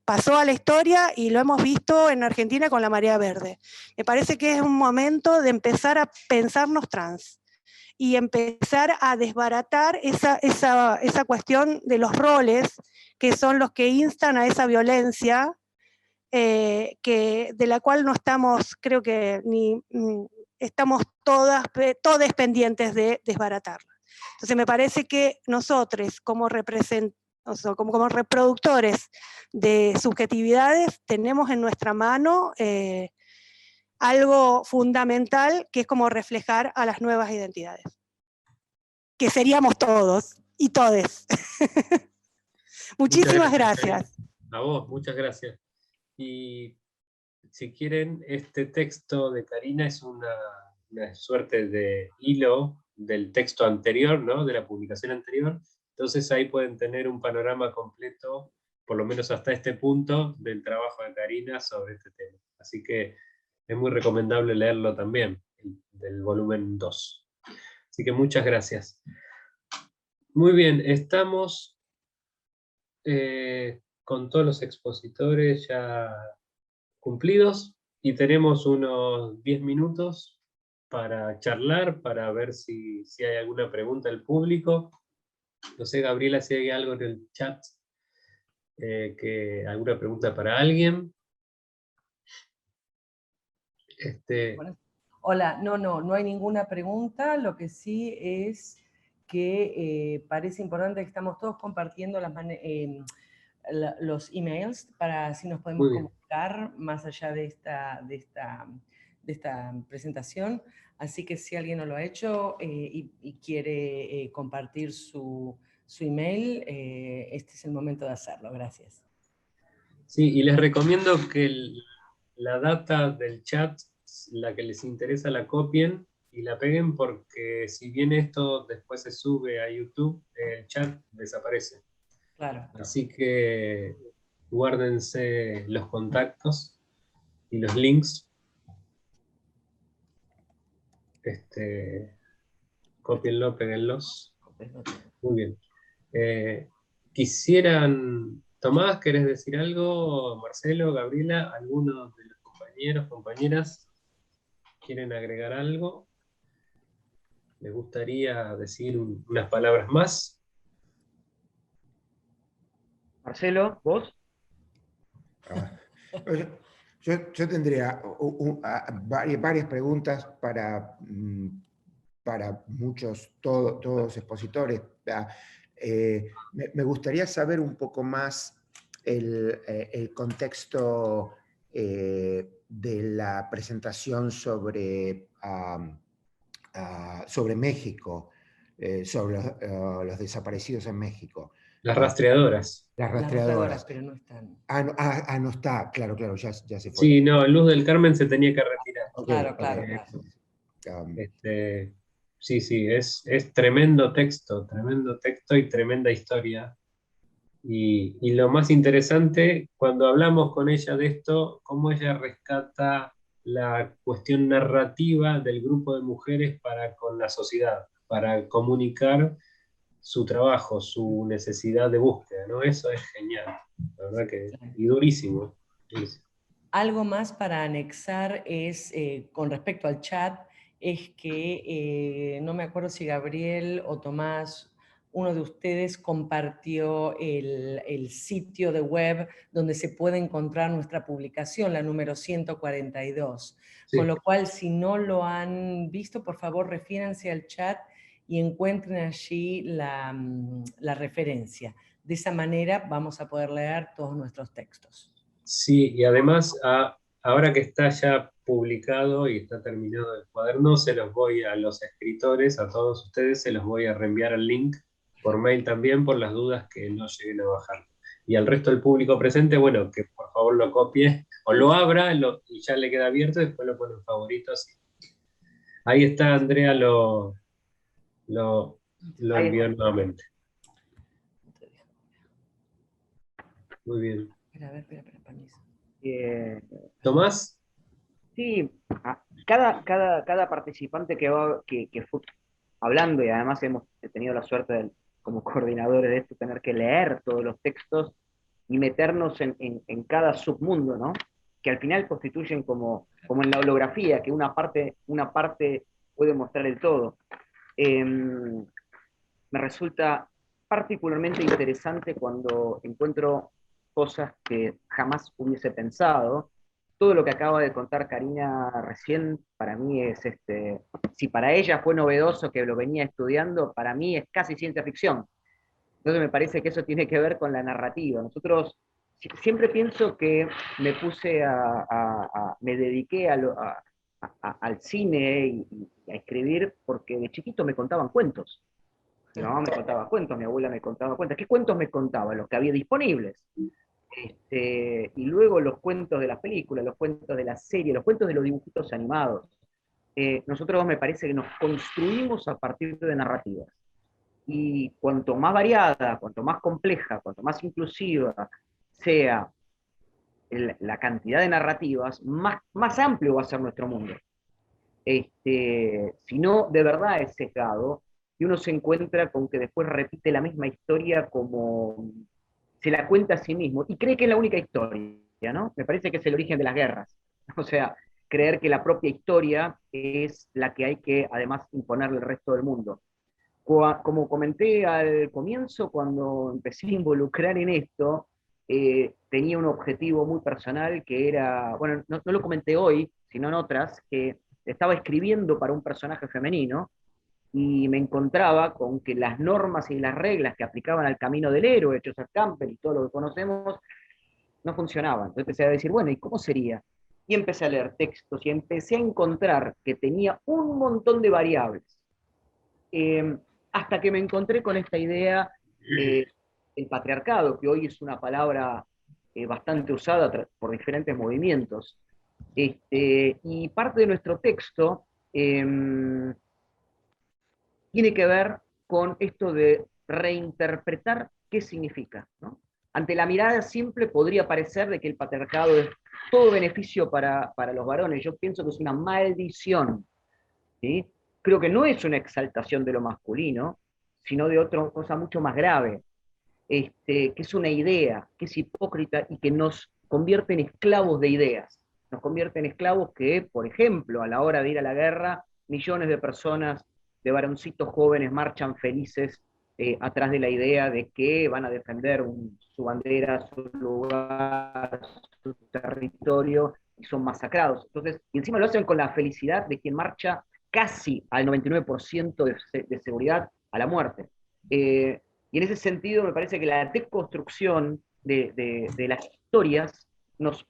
pasó a la historia y lo hemos visto en Argentina con la marea verde. Me parece que es un momento de empezar a pensarnos trans y empezar a desbaratar esa cuestión de los roles que son los que instan a esa violencia de la cual no estamos, creo que estamos todas pendientes de desbaratarla. Entonces me parece que nosotros como reproductores de subjetividades tenemos en nuestra mano algo fundamental que es como reflejar a las nuevas identidades, que seríamos todos y todes. Muchísimas gracias. A vos, muchas gracias. Y si quieren, este texto de Karina es una suerte de hilo del texto anterior, ¿no? De la publicación anterior. Entonces ahí pueden tener un panorama completo, por lo menos hasta este punto, del trabajo de Karina sobre este tema. Así que es muy recomendable leerlo también, del volumen 2. Así que muchas gracias. Muy bien, estamos con todos los expositores ya cumplidos y tenemos unos 10 minutos para charlar, para ver si hay alguna pregunta del público. No sé, Gabriela, si hay algo en el chat, alguna pregunta para alguien. Bueno, hola, no hay ninguna pregunta, lo que sí es que parece importante que estamos todos compartiendo los emails para así nos podemos comunicar más allá de esta presentación. Así que si alguien no lo ha hecho y quiere compartir su email, este es el momento de hacerlo. Gracias. Sí, y les recomiendo que la data del chat, la que les interesa, la copien y la peguen, porque si bien esto después se sube a YouTube, el chat desaparece. Claro. Así que guárdense los contactos y los links. Cópienlo, péguenlos. Muy bien. Quisieran... Tomás, ¿querés decir algo? Marcelo, Gabriela, ¿alguno de los compañeros, compañeras quieren agregar algo? ¿Les gustaría decir unas palabras más? Marcelo, ¿vos? Yo tendría varias preguntas para todos los expositores. Me gustaría saber un poco más el contexto de la presentación sobre México, sobre los desaparecidos en México. Las rastreadoras. Las rastreadoras. Pero no están. No está, claro, ya se fue. Sí, no, Luz del Carmen se tenía que retirar. Claro. Sí, es tremendo texto y tremenda historia. Y lo más interesante, cuando hablamos con ella de esto, cómo ella rescata la cuestión narrativa del grupo de mujeres para con la sociedad, para comunicar su trabajo, su necesidad de búsqueda, ¿no? Eso es genial, la verdad que, y durísimo. Algo más para anexar es, con respecto al chat, es que no me acuerdo si Gabriel o Tomás, uno de ustedes compartió el sitio de web donde se puede encontrar nuestra publicación, la número 142. Sí. Con lo cual, si no lo han visto, por favor, refiéranse al chat y encuentren allí la referencia. De esa manera vamos a poder leer todos nuestros textos. Sí, y además, ahora que está ya publicado y está terminado el cuaderno, se los voy a los escritores, a todos ustedes, se los voy a reenviar el link por mail también, por las dudas que no lleguen a bajar. Y al resto del público presente, bueno, que por favor lo copie, o lo abra y ya le queda abierto, y después lo pone en favoritos. Ahí está, Andrea lo envió nuevamente. Muy bien. Espera, permiso. ¿Tomás? Sí, cada participante que fue hablando, y además hemos tenido la suerte como coordinadores de esto, tener que leer todos los textos y meternos en cada submundo, ¿no? Que al final constituyen como en la holografía, que una parte puede mostrar el todo. Me resulta particularmente interesante cuando encuentro cosas que jamás hubiese pensado. Todo lo que acaba de contar Karina recién, para mí es, si para ella fue novedoso que lo venía estudiando, para mí es casi ciencia ficción. Entonces me parece que eso tiene que ver con la narrativa. Nosotros, siempre pienso que me puse me dediqué al cine y a escribir porque de chiquito me contaban cuentos. Mi mamá me contaba cuentos, mi abuela me contaba cuentos. ¿Qué cuentos me contaba? Los que había disponibles. Y luego los cuentos de las películas, los cuentos de la serie, los cuentos de los dibujitos animados. Nosotros me parece que nos construimos a partir de narrativas. Y cuanto más variada, cuanto más compleja, cuanto más inclusiva sea la cantidad de narrativas, más amplio va a ser nuestro mundo. Si no, de verdad es sesgado, y uno se encuentra con que después repite la misma historia como se la cuenta a sí mismo, y cree que es la única historia, ¿no? Me parece que es el origen de las guerras. O sea, creer que la propia historia es la que hay que, además, imponerle al resto del mundo. Como comenté al comienzo, cuando empecé a involucrar en esto, tenía un objetivo muy personal que era, bueno, no lo comenté hoy, sino en otras, que estaba escribiendo para un personaje femenino, y me encontraba con que las normas y las reglas que aplicaban al camino del héroe, Joseph Campbell y todo lo que conocemos, no funcionaban. Entonces empecé a decir, bueno, ¿y cómo sería? Y empecé a leer textos y empecé a encontrar que tenía un montón de variables. Hasta que me encontré con esta idea, el patriarcado, que hoy es una palabra bastante usada por diferentes movimientos. Y parte de nuestro texto tiene que ver con esto de reinterpretar qué significa, ¿no? Ante la mirada simple podría parecer de que el patriarcado es todo beneficio para los varones. Yo pienso que es una maldición, ¿sí? Creo que no es una exaltación de lo masculino, sino de otra cosa mucho más grave, que es una idea, que es hipócrita y que nos convierte en esclavos de ideas. Nos convierte en esclavos que, por ejemplo, a la hora de ir a la guerra, millones de personas, de varoncitos jóvenes, marchan felices atrás de la idea de que van a defender su bandera, su lugar, su territorio, y son masacrados. Entonces, y encima lo hacen con la felicidad de quien marcha casi al 99% de seguridad a la muerte. Y en ese sentido me parece que la deconstrucción de las historias nos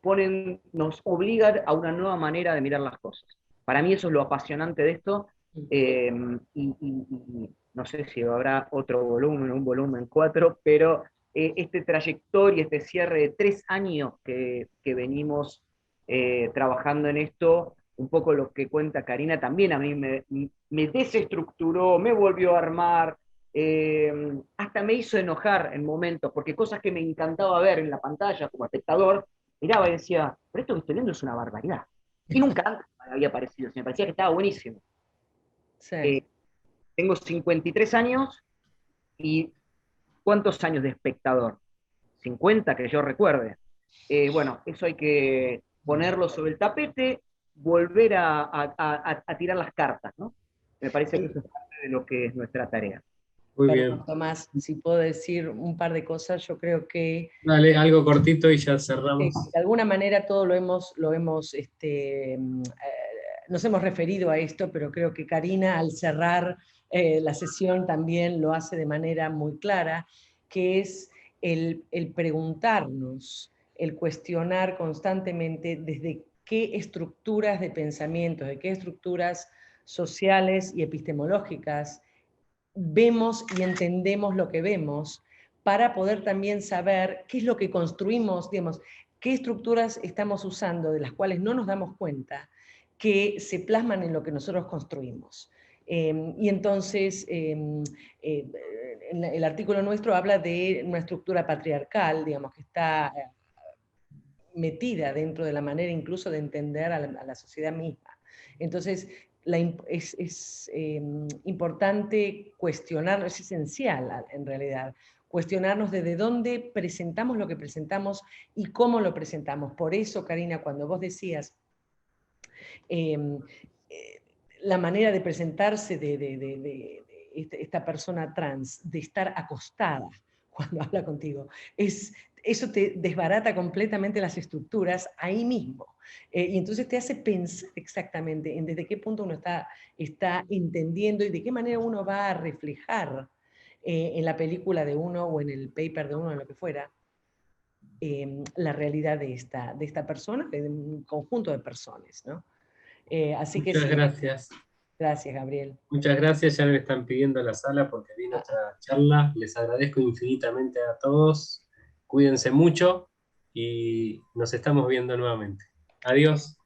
obliga a una nueva manera de mirar las cosas. Para mí eso es lo apasionante de esto, y no sé si habrá otro volumen, un volumen 4, pero este trayectoria, este cierre de 3 años que venimos trabajando en esto, un poco lo que cuenta Karina también a mí me desestructuró, me volvió a armar, hasta me hizo enojar en momentos, porque cosas que me encantaba ver en la pantalla como espectador, miraba y decía, pero esto que estoy viendo es una barbaridad. Y nunca antes me había parecido, me parecía que estaba buenísimo. Sí. Tengo 53 años ¿Y cuántos años de espectador? 50, que yo recuerde. Bueno, eso hay que ponerlo sobre el tapete, volver a tirar las cartas, ¿no? Me parece que eso es parte de lo que es nuestra tarea. Muy bien. Tomás, si puedo decir un par de cosas, yo creo que... Dale, algo cortito y ya cerramos. De alguna manera todo nos hemos referido a esto, pero creo que Karina al cerrar la sesión también lo hace de manera muy clara, que es el preguntarnos, el cuestionar constantemente desde qué estructuras de pensamiento, de qué estructuras sociales y epistemológicas vemos y entendemos lo que vemos, para poder también saber qué es lo que construimos, digamos, qué estructuras estamos usando de las cuales no nos damos cuenta, que se plasman en lo que nosotros construimos. Y entonces, el artículo nuestro habla de una estructura patriarcal, digamos, que está metida dentro de la manera incluso de entender a la sociedad misma. Entonces, es importante cuestionar, es esencial en realidad, cuestionarnos desde dónde presentamos lo que presentamos y cómo lo presentamos. Por eso, Karina, cuando vos decías la manera de presentarse de esta persona trans, de estar acostada cuando habla contigo, eso te desbarata completamente las estructuras ahí mismo. Y entonces te hace pensar exactamente en desde qué punto uno está entendiendo y de qué manera uno va a reflejar en la película de uno o en el paper de uno, en lo que fuera, la realidad de esta persona, de un conjunto de personas, ¿no? Así que Muchas sí. gracias. Gracias, Gabriel. Muchas gracias, ya me están pidiendo la sala porque vino otra charla. Les agradezco infinitamente a todos. Cuídense mucho y nos estamos viendo nuevamente. Adiós.